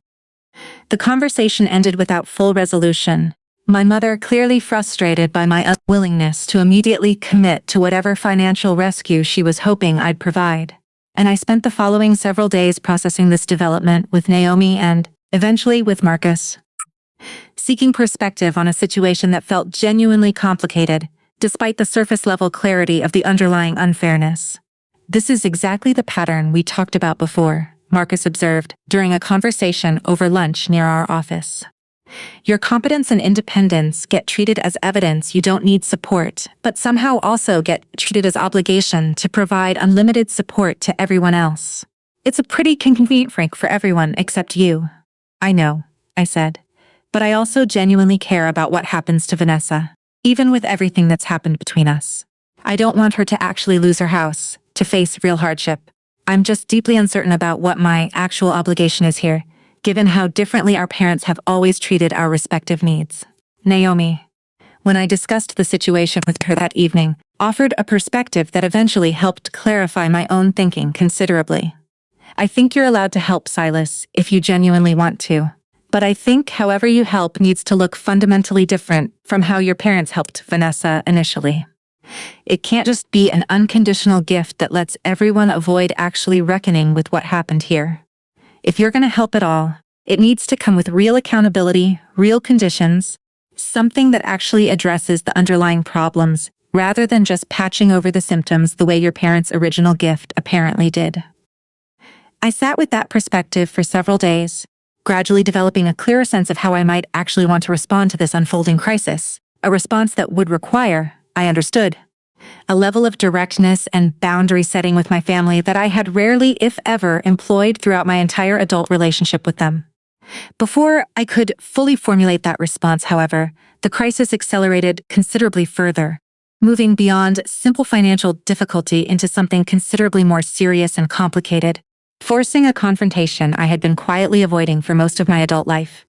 Speaker 1: The conversation ended without full resolution, my mother clearly frustrated by my unwillingness to immediately commit to whatever financial rescue she was hoping I'd provide. And I spent the following several days processing this development with Naomi and, eventually, with Marcus, seeking perspective on a situation that felt genuinely complicated, despite the surface-level clarity of the underlying unfairness. "This is exactly the pattern we talked about before," Marcus observed during a conversation over lunch near our office. "Your competence and independence get treated as evidence you don't need support, but somehow also get treated as obligation to provide unlimited support to everyone else. It's a pretty convenient break for everyone except you." "I know," I said. "But I also genuinely care about what happens to Vanessa, even with everything that's happened between us. I don't want her to actually lose her house, to face real hardship. I'm just deeply uncertain about what my actual obligation is here, given how differently our parents have always treated our respective needs." Naomi, when I discussed the situation with her that evening, offered a perspective that eventually helped clarify my own thinking considerably. "I think you're allowed to help, Silas, if you genuinely want to. But I think however you help needs to look fundamentally different from how your parents helped Vanessa initially. It can't just be an unconditional gift that lets everyone avoid actually reckoning with what happened here. If you're going to help at all, it needs to come with real accountability, real conditions, something that actually addresses the underlying problems, rather than just patching over the symptoms the way your parents' original gift apparently did." I sat with that perspective for several days, gradually developing a clearer sense of how I might actually want to respond to this unfolding crisis, a response that would require, I understood, a level of directness and boundary setting with my family that I had rarely, if ever, employed throughout my entire adult relationship with them. Before I could fully formulate that response, however, the crisis accelerated considerably further, moving beyond simple financial difficulty into something considerably more serious and complicated, forcing a confrontation I had been quietly avoiding for most of my adult life.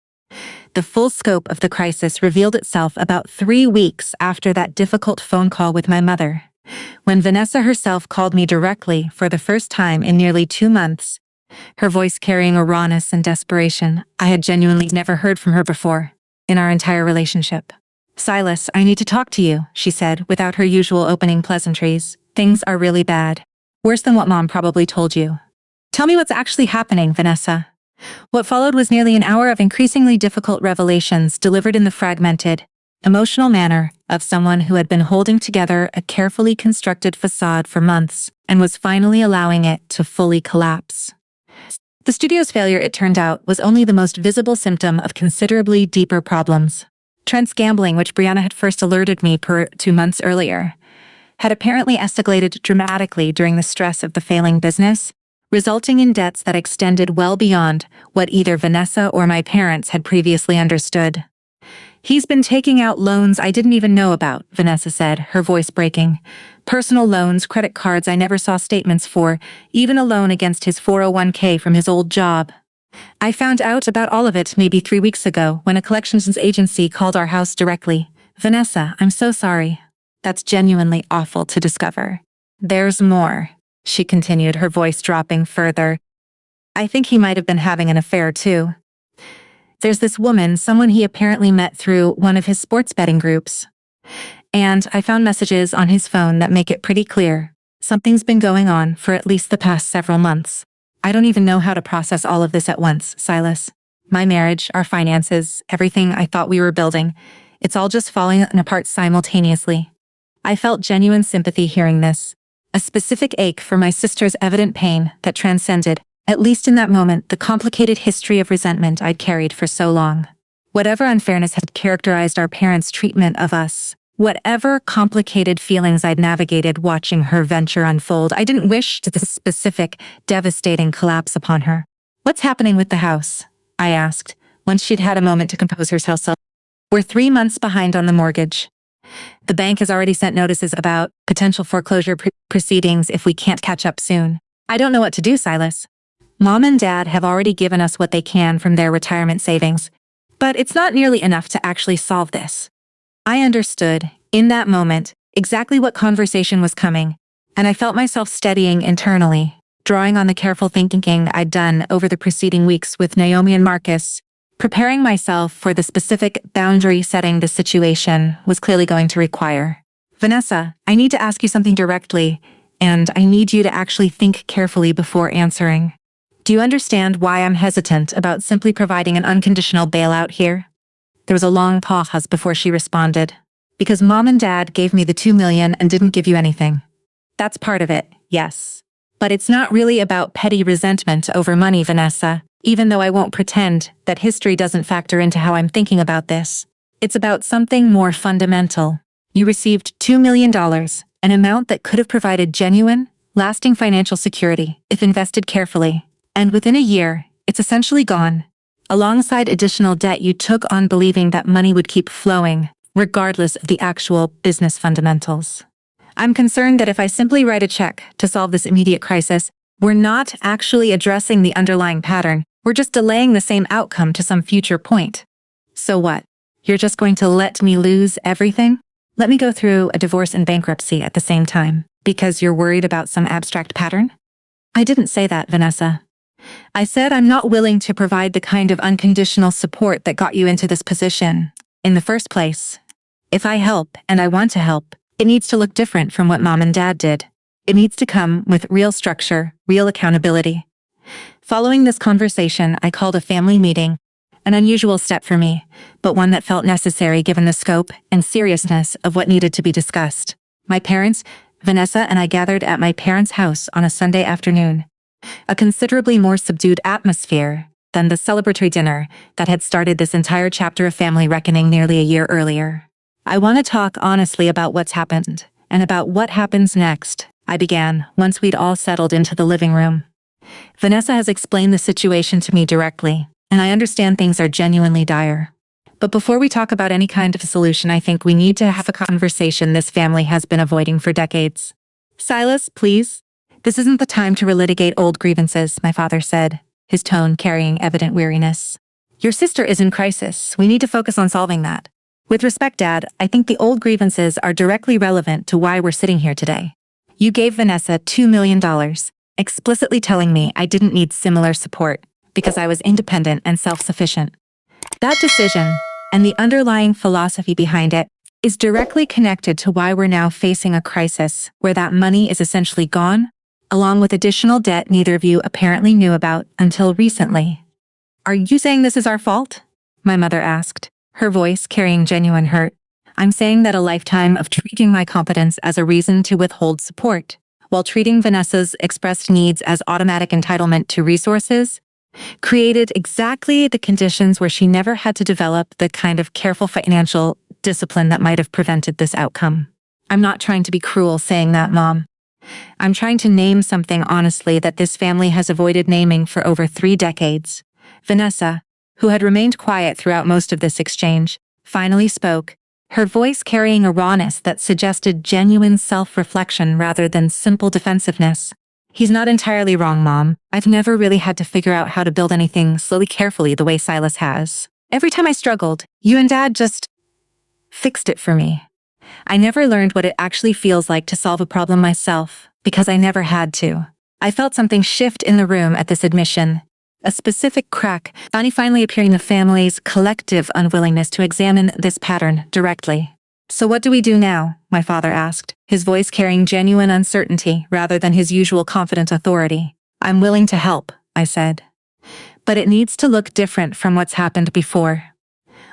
Speaker 1: The full scope of the crisis revealed itself about 3 weeks after that difficult phone call with my mother, when Vanessa herself called me directly for the first time in nearly 2 months, her voice carrying a rawness and desperation I had genuinely never heard from her before in our entire relationship. "Silas, I need to talk to you," she said, without her usual opening pleasantries. "Things are really bad. Worse than what Mom probably told you." "Tell me what's actually happening, Vanessa." What followed was nearly an hour of increasingly difficult revelations delivered in the fragmented, emotional manner of someone who had been holding together a carefully constructed facade for months and was finally allowing it to fully collapse. The studio's failure, it turned out, was only the most visible symptom of considerably deeper problems. Trent's gambling, which Brianna had first alerted me 2 months earlier, had apparently escalated dramatically during the stress of the failing business, resulting in debts that extended well beyond what either Vanessa or my parents had previously understood. "He's been taking out loans I didn't even know about," Vanessa said, her voice breaking. "Personal loans, credit cards I never saw statements for, even a loan against his 401k from his old job. I found out about all of it maybe 3 weeks ago when a collections agency called our house directly. Vanessa, I'm so sorry. That's genuinely awful to discover. There's more," she continued, her voice dropping further. "I think he might have been having an affair too. There's this woman, someone he apparently met through one of his sports betting groups. And I found messages on his phone that make it pretty clear something's been going on for at least the past several months. I don't even know how to process all of this at once, Silas. My marriage, our finances, everything I thought we were building, it's all just falling apart simultaneously." I felt genuine sympathy hearing this, a specific ache for my sister's evident pain that transcended, at least in that moment, the complicated history of resentment I'd carried for so long. Whatever unfairness had characterized our parents' treatment of us, whatever complicated feelings I'd navigated watching her venture unfold, I didn't wish to this specific, devastating collapse upon her. "What's happening with the house?" I asked, once she'd had a moment to compose herself. "We're 3 months behind on the mortgage. The bank has already sent notices about potential foreclosure proceedings if we can't catch up soon. I don't know what to do, Silas. Mom and Dad have already given us what they can from their retirement savings, but it's not nearly enough to actually solve this." I understood, in that moment, exactly what conversation was coming, and I felt myself steadying internally, drawing on the careful thinking I'd done over the preceding weeks with Naomi and Marcus, preparing myself for the specific boundary setting the situation was clearly going to require. "Vanessa, I need to ask you something directly, and I need you to actually think carefully before answering. Do you understand why I'm hesitant about simply providing an unconditional bailout here?" There was a long pause before she responded. "Because Mom and Dad gave me the $2 million and didn't give you anything. That's part of it, yes. But it's not really about petty resentment over money, Vanessa, even though I won't pretend that history doesn't factor into how I'm thinking about this. It's about something more fundamental. You received $2 million, an amount that could have provided genuine, lasting financial security if invested carefully. And within a year, it's essentially gone, alongside additional debt you took on believing that money would keep flowing, regardless of the actual business fundamentals. I'm concerned that if I simply write a check to solve this immediate crisis, we're not actually addressing the underlying pattern, we're just delaying the same outcome to some future point. So what? You're just going to let me lose everything? Let me go through a divorce and bankruptcy at the same time, because you're worried about some abstract pattern? I didn't say that, Vanessa. I said I'm not willing to provide the kind of unconditional support that got you into this position in the first place. If I help, and I want to help, it needs to look different from what Mom and Dad did. It needs to come with real structure, real accountability. Following this conversation, I called a family meeting, an unusual step for me, but one that felt necessary given the scope and seriousness of what needed to be discussed. My parents, Vanessa and I gathered at my parents' house on a Sunday afternoon. A considerably more subdued atmosphere than the celebratory dinner that had started this entire chapter of family reckoning nearly a year earlier. "I want to talk honestly about what's happened, and about what happens next," I began, once we'd all settled into the living room. "Vanessa has explained the situation to me directly, and I understand things are genuinely dire. But before we talk about any kind of solution, I think we need to have a conversation this family has been avoiding for decades. Silas, please. This isn't the time to relitigate old grievances, my father said, his tone carrying evident weariness. Your sister is in crisis. We need to focus on solving that. With respect, Dad, I think the old grievances are directly relevant to why we're sitting here today. You gave Vanessa $2 million, explicitly telling me I didn't need similar support because I was independent and self-sufficient. That decision, and the underlying philosophy behind it, is directly connected to why we're now facing a crisis where that money is essentially gone, along with additional debt neither of you apparently knew about until recently. Are you saying this is our fault? My mother asked, her voice carrying genuine hurt. I'm saying that a lifetime of treating my competence as a reason to withhold support, while treating Vanessa's expressed needs as automatic entitlement to resources, created exactly the conditions where she never had to develop the kind of careful financial discipline that might have prevented this outcome. I'm not trying to be cruel saying that, Mom. I'm trying to name something honestly that this family has avoided naming for over 3 decades. Vanessa, who had remained quiet throughout most of this exchange, finally spoke, her voice carrying a rawness that suggested genuine self-reflection rather than simple defensiveness. He's not entirely wrong, Mom. I've never really had to figure out how to build anything slowly carefully the way Silas has. Every time I struggled, you and Dad just fixed it for me. I never learned what it actually feels like to solve a problem myself, because I never had to. I felt something shift in the room at this admission. A specific crack, finally appearing in the family's collective unwillingness to examine this pattern directly. So what do we do now? My father asked, his voice carrying genuine uncertainty rather than his usual confident authority. I'm willing to help, I said. But it needs to look different from what's happened before.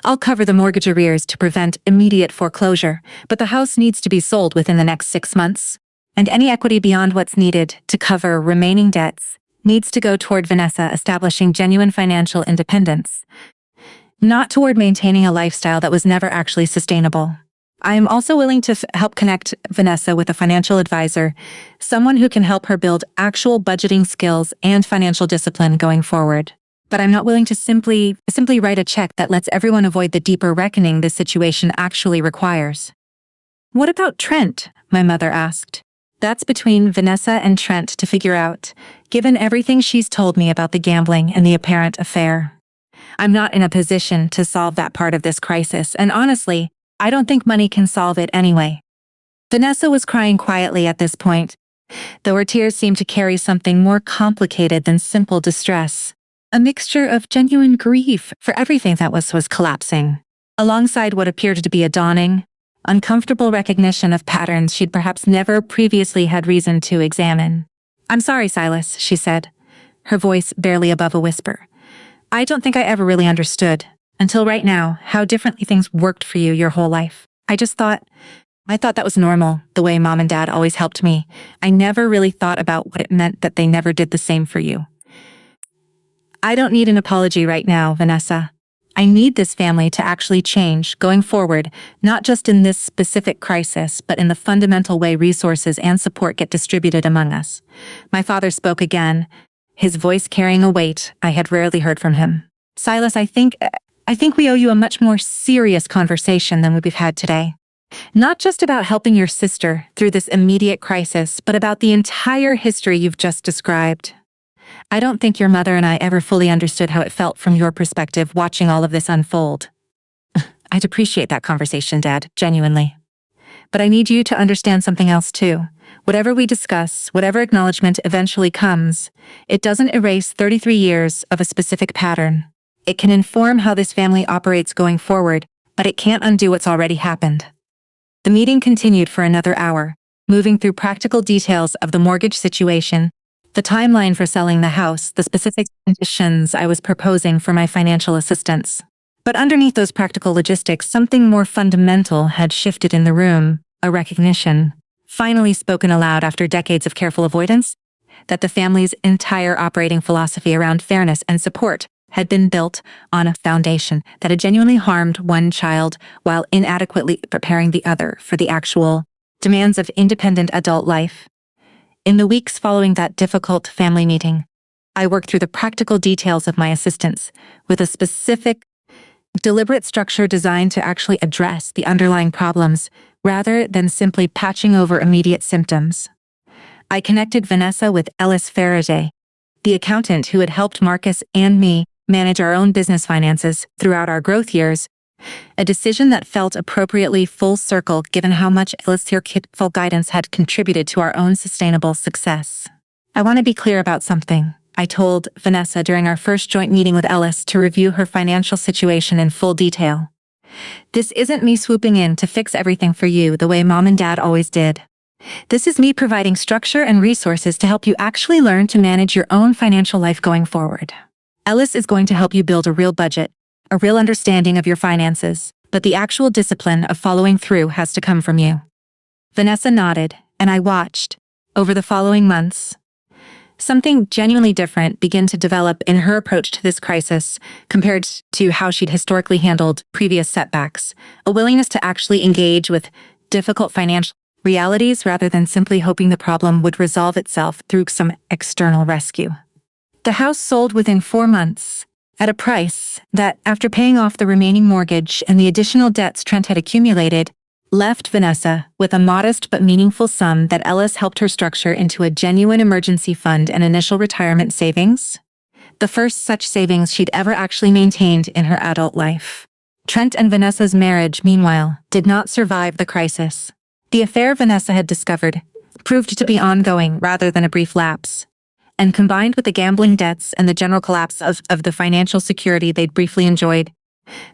Speaker 1: I'll cover the mortgage arrears to prevent immediate foreclosure, but the house needs to be sold within the next 6 months. And any equity beyond what's needed to cover remaining debts needs to go toward Vanessa establishing genuine financial independence, not toward maintaining a lifestyle that was never actually sustainable. I am also willing to help connect Vanessa with a financial advisor, someone who can help her build actual budgeting skills and financial discipline going forward. But I'm not willing to simply write a check that lets everyone avoid the deeper reckoning this situation actually requires. What about Trent? My mother asked. That's between Vanessa and Trent to figure out, given everything she's told me about the gambling and the apparent affair. I'm not in a position to solve that part of this crisis, and honestly, I don't think money can solve it anyway. Vanessa was crying quietly at this point, though her tears seemed to carry something more complicated than simple distress. A mixture of genuine grief for everything that was collapsing, alongside what appeared to be a dawning, uncomfortable recognition of patterns she'd perhaps never previously had reason to examine. I'm sorry, Silas, she said, her voice barely above a whisper. I don't think I ever really understood, until right now, how differently things worked for you your whole life. I thought that was normal, the way Mom and Dad always helped me. I never really thought about what it meant that they never did the same for you. I don't need an apology right now, Vanessa. I need this family to actually change going forward, not just in this specific crisis, but in the fundamental way resources and support get distributed among us. My father spoke again, his voice carrying a weight I had rarely heard from him. Silas, I think we owe you a much more serious conversation than we've had today. Not just about helping your sister through this immediate crisis, but about the entire history you've just described. I don't think your mother and I ever fully understood how it felt from your perspective watching all of this unfold. I'd appreciate that conversation, Dad, genuinely. But I need you to understand something else too. Whatever we discuss, whatever acknowledgement eventually comes, it doesn't erase 33 years of a specific pattern. It can inform how this family operates going forward, but it can't undo what's already happened. The meeting continued for another hour, moving through practical details of the mortgage situation, the timeline for selling the house, the specific conditions I was proposing for my financial assistance. But underneath those practical logistics, something more fundamental had shifted in the room, a recognition, finally spoken aloud after decades of careful avoidance, that the family's entire operating philosophy around fairness and support had been built on a foundation that had genuinely harmed one child while inadequately preparing the other for the actual demands of independent adult life. In the weeks following that difficult family meeting, I worked through the practical details of my assistance with a specific Deliberate structure designed to actually address the underlying problems rather than simply patching over immediate symptoms. I connected Vanessa with Ellis Faraday, the accountant who had helped Marcus and me manage our own business finances throughout our growth years, a decision that felt appropriately full circle given how much Ellis' careful guidance had contributed to our own sustainable success. I want to be clear about something, I told Vanessa during our first joint meeting with Ellis to review her financial situation in full detail. This isn't me swooping in to fix everything for you the way Mom and Dad always did. This is me providing structure and resources to help you actually learn to manage your own financial life going forward. Ellis is going to help you build a real budget, a real understanding of your finances, but the actual discipline of following through has to come from you. Vanessa nodded, and I watched. Over the following months, something genuinely different began to develop in her approach to this crisis compared to how she'd historically handled previous setbacks, a willingness to actually engage with difficult financial realities rather than simply hoping the problem would resolve itself through some external rescue. The house sold within 4 months, at a price that, after paying off the remaining mortgage and the additional debts Trent had accumulated, left Vanessa with a modest but meaningful sum that Ellis helped her structure into a genuine emergency fund and initial retirement savings, the first such savings she'd ever actually maintained in her adult life. Trent and Vanessa's marriage, meanwhile, did not survive the crisis. The affair Vanessa had discovered proved to be ongoing rather than a brief lapse, and combined with the gambling debts and the general collapse of the financial security they'd briefly enjoyed,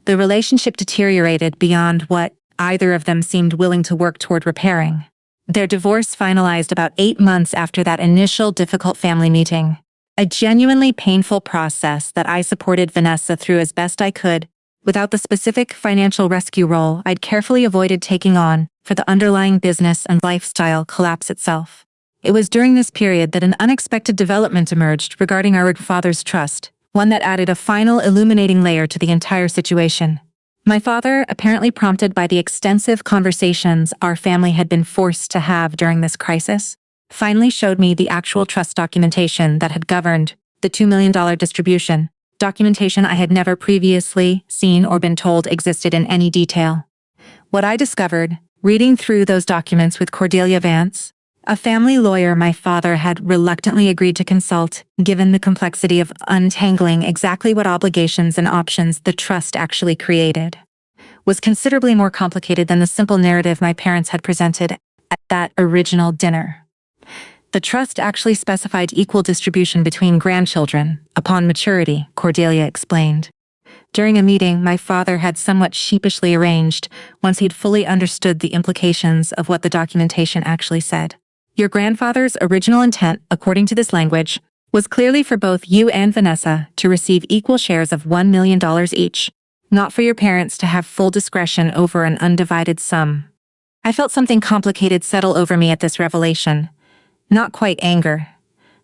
Speaker 1: the relationship deteriorated beyond what either of them seemed willing to work toward repairing. Their divorce finalized about 8 months after that initial difficult family meeting, a genuinely painful process that I supported Vanessa through as best I could, without the specific financial rescue role I'd carefully avoided taking on for the underlying business and lifestyle collapse itself. It was during this period that an unexpected development emerged regarding our father's trust, one that added a final illuminating layer to the entire situation. My father, apparently prompted by the extensive conversations our family had been forced to have during this crisis, finally showed me the actual trust documentation that had governed the $2 million distribution, documentation I had never previously seen or been told existed in any detail. What I discovered, reading through those documents with Cordelia Vance, a family lawyer my father had reluctantly agreed to consult, given the complexity of untangling exactly what obligations and options the trust actually created, was considerably more complicated than the simple narrative my parents had presented at that original dinner. The trust actually specified equal distribution between grandchildren upon maturity, Cordelia explained. During a meeting my father had somewhat sheepishly arranged once he'd fully understood the implications of what the documentation actually said. Your grandfather's original intent, according to this language, was clearly for both you and Vanessa to receive equal shares of $1 million each, not for your parents to have full discretion over an undivided sum. I felt something complicated settle over me at this revelation. Not quite anger,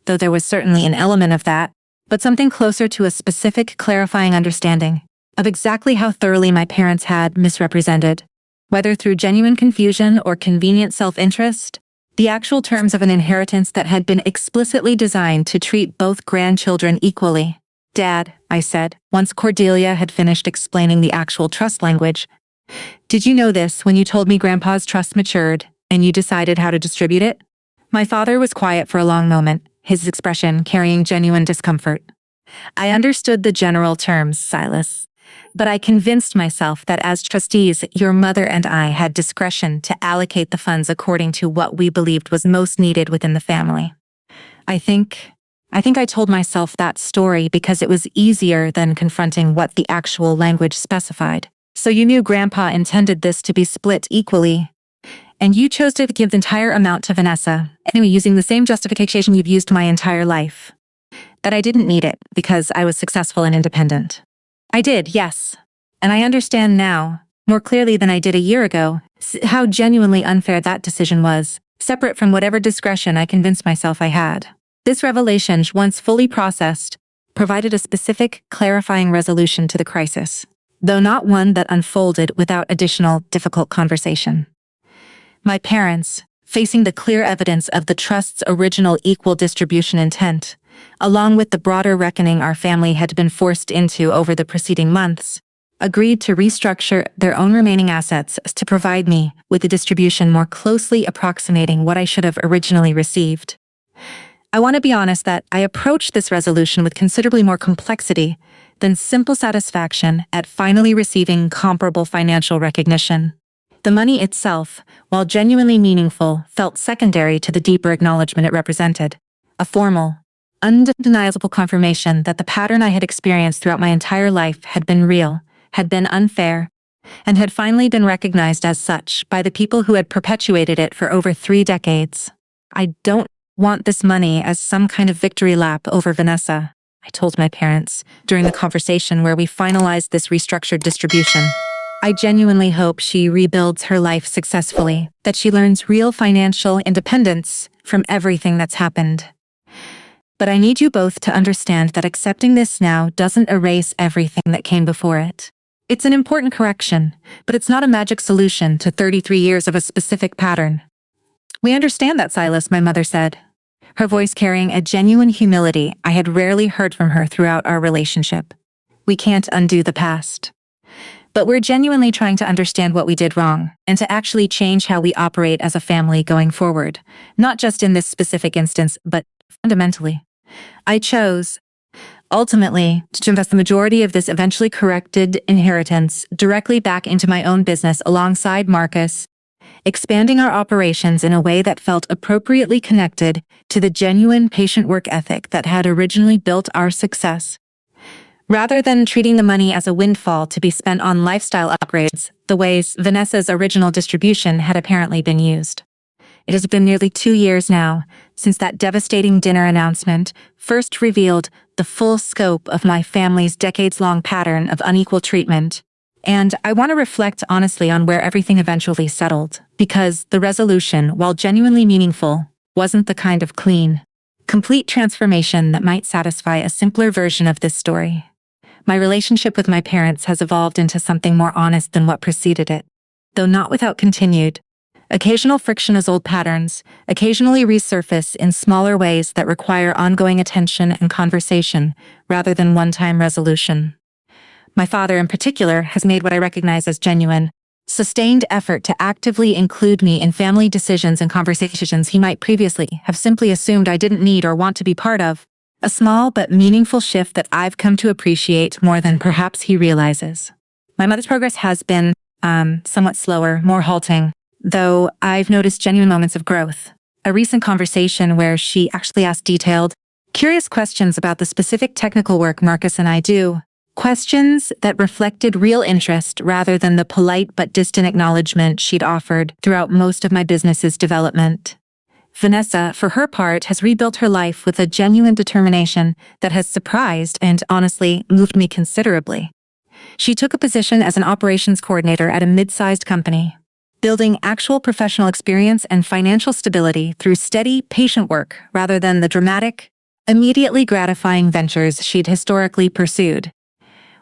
Speaker 1: though there was certainly an element of that, but something closer to a specific clarifying understanding of exactly how thoroughly my parents had misrepresented, whether through genuine confusion or convenient self-interest, the actual terms of an inheritance that had been explicitly designed to treat both grandchildren equally. Dad, I said, once Cordelia had finished explaining the actual trust language, did you know this when you told me Grandpa's trust matured and you decided how to distribute it? My father was quiet for a long moment, his expression carrying genuine discomfort. I understood the general terms, Silas, but I convinced myself that as trustees, your mother and I had discretion to allocate the funds according to what we believed was most needed within the family. I think I told myself that story because it was easier than confronting what the actual language specified. So you knew Grandpa intended this to be split equally, and you chose to give the entire amount to Vanessa, anyway using the same justification you've used my entire life. That I didn't need it because I was successful and independent. I did, yes. And I understand now, more clearly than I did a year ago, how genuinely unfair that decision was, separate from whatever discretion I convinced myself I had. This revelation, once fully processed, provided a specific, clarifying resolution to the crisis, though not one that unfolded without additional difficult conversation. My parents, facing the clear evidence of the trust's original equal distribution intent, along with the broader reckoning our family had been forced into over the preceding months, agreed to restructure their own remaining assets to provide me with a distribution more closely approximating what I should have originally received. I want to be honest that I approached this resolution with considerably more complexity than simple satisfaction at finally receiving comparable financial recognition. The money itself, while genuinely meaningful, felt secondary to the deeper acknowledgement it represented. A formal, undeniable confirmation that the pattern I had experienced throughout my entire life had been real, had been unfair, and had finally been recognized as such by the people who had perpetuated it for over 3 decades. I don't want this money as some kind of victory lap over Vanessa, I told my parents during the conversation where we finalized this restructured distribution. I genuinely hope she rebuilds her life successfully, that she learns real financial independence from everything that's happened. But I need you both to understand that accepting this now doesn't erase everything that came before it. It's an important correction, but it's not a magic solution to 33 years of a specific pattern. We understand that, Silas, my mother said, her voice carrying a genuine humility I had rarely heard from her throughout our relationship. We can't undo the past. But we're genuinely trying to understand what we did wrong and to actually change how we operate as a family going forward, not just in this specific instance, but fundamentally. I chose, ultimately, to invest the majority of this eventually corrected inheritance directly back into my own business alongside Marcus, expanding our operations in a way that felt appropriately connected to the genuine patient work ethic that had originally built our success. Rather than treating the money as a windfall to be spent on lifestyle upgrades, the ways Vanessa's original distribution had apparently been used. It has been nearly 2 years now since that devastating dinner announcement first revealed the full scope of my family's decades-long pattern of unequal treatment. And I want to reflect honestly on where everything eventually settled, because the resolution, while genuinely meaningful, wasn't the kind of clean, complete transformation that might satisfy a simpler version of this story. My relationship with my parents has evolved into something more honest than what preceded it, though not without continued. Occasional friction as old patterns occasionally resurface in smaller ways that require ongoing attention and conversation rather than one-time resolution. My father in particular has made what I recognize as genuine, sustained effort to actively include me in family decisions and conversations he might previously have simply assumed I didn't need or want to be part of. A small but meaningful shift that I've come to appreciate more than perhaps he realizes. My mother's progress has been somewhat slower, more halting, though I've noticed genuine moments of growth. A recent conversation where she actually asked detailed, curious questions about the specific technical work Marcus and I do. Questions that reflected real interest rather than the polite but distant acknowledgement she'd offered throughout most of my business's development. Vanessa, for her part, has rebuilt her life with a genuine determination that has surprised and honestly moved me considerably. She took a position as an operations coordinator at a mid-sized company, building actual professional experience and financial stability through steady, patient work rather than the dramatic, immediately gratifying ventures she'd historically pursued.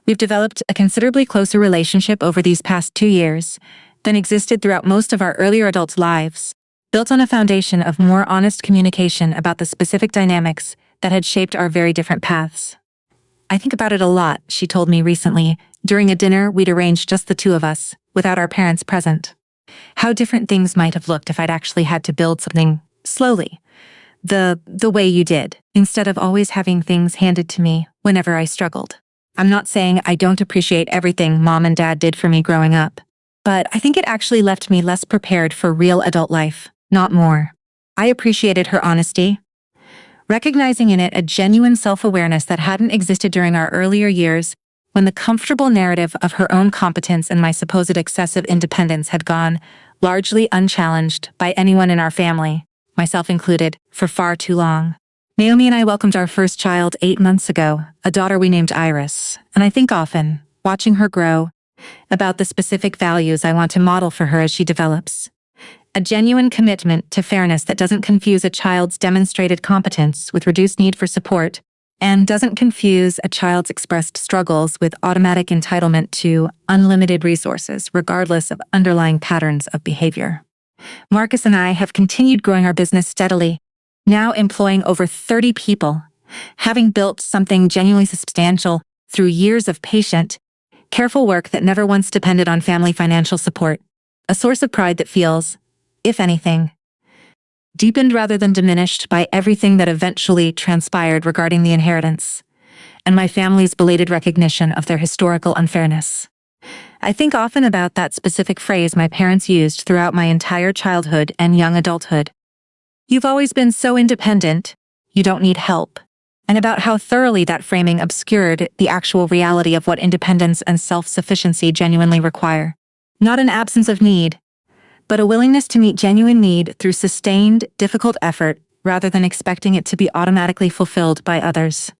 Speaker 1: We've developed a considerably closer relationship over these past 2 years than existed throughout most of our earlier adult lives, built on a foundation of more honest communication about the specific dynamics that had shaped our very different paths. I think about it a lot, she told me recently, during a dinner we'd arranged just the 2 of us, without our parents present. How different things might have looked if I'd actually had to build something slowly, the way you did, instead of always having things handed to me whenever I struggled. I'm not saying I don't appreciate everything Mom and Dad did for me growing up, but I think it actually left me less prepared for real adult life, not more. I appreciated her honesty, recognizing in it a genuine self-awareness that hadn't existed during our earlier years when the comfortable narrative of her own competence and my supposed excessive independence had gone largely unchallenged by anyone in our family, myself included, for far too long. Naomi and I welcomed our first child 8 months ago, a daughter we named Iris, and I think often, watching her grow, about the specific values I want to model for her as she develops. A genuine commitment to fairness that doesn't confuse a child's demonstrated competence with reduced need for support, and doesn't confuse a child's expressed struggles with automatic entitlement to unlimited resources, regardless of underlying patterns of behavior. Marcus and I have continued growing our business steadily, now employing over 30 people, having built something genuinely substantial through years of patient, Careful work that never once depended on family financial support. A source of pride that feels, if anything, deepened rather than diminished by everything that eventually transpired regarding the inheritance, and my family's belated recognition of their historical unfairness. I think often about that specific phrase my parents used throughout my entire childhood and young adulthood. You've always been so independent, you don't need help. And about how thoroughly that framing obscured the actual reality of what independence and self-sufficiency genuinely require. Not an absence of need, but a willingness to meet genuine need through sustained, difficult effort rather than expecting it to be automatically fulfilled by others.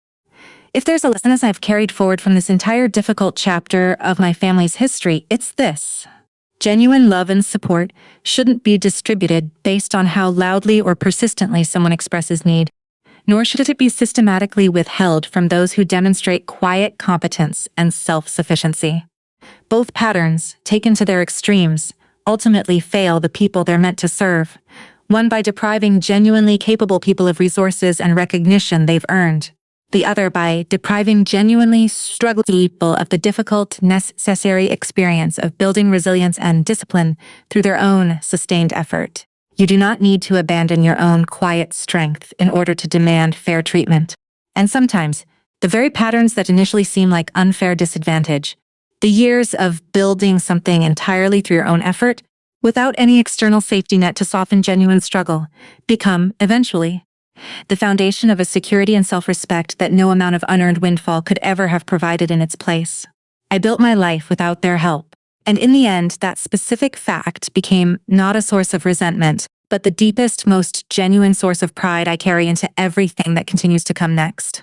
Speaker 1: If there's a lesson I've carried forward from this entire difficult chapter of my family's history, it's this. Genuine love and support shouldn't be distributed based on how loudly or persistently someone expresses need, nor should it be systematically withheld from those who demonstrate quiet competence and self-sufficiency. Both patterns, taken to their extremes, ultimately fail the people they're meant to serve, one by depriving genuinely capable people of resources and recognition they've earned, the other by depriving genuinely struggling people of the difficult, necessary experience of building resilience and discipline through their own sustained effort. You do not need to abandon your own quiet strength in order to demand fair treatment. And sometimes, the very patterns that initially seem like unfair disadvantage, the years of building something entirely through your own effort, without any external safety net to soften genuine struggle, become, eventually, the foundation of a security and self-respect that no amount of unearned windfall could ever have provided in its place. I built my life without their help, and in the end, that specific fact became not a source of resentment, but the deepest, most genuine source of pride I carry into everything that continues to come next.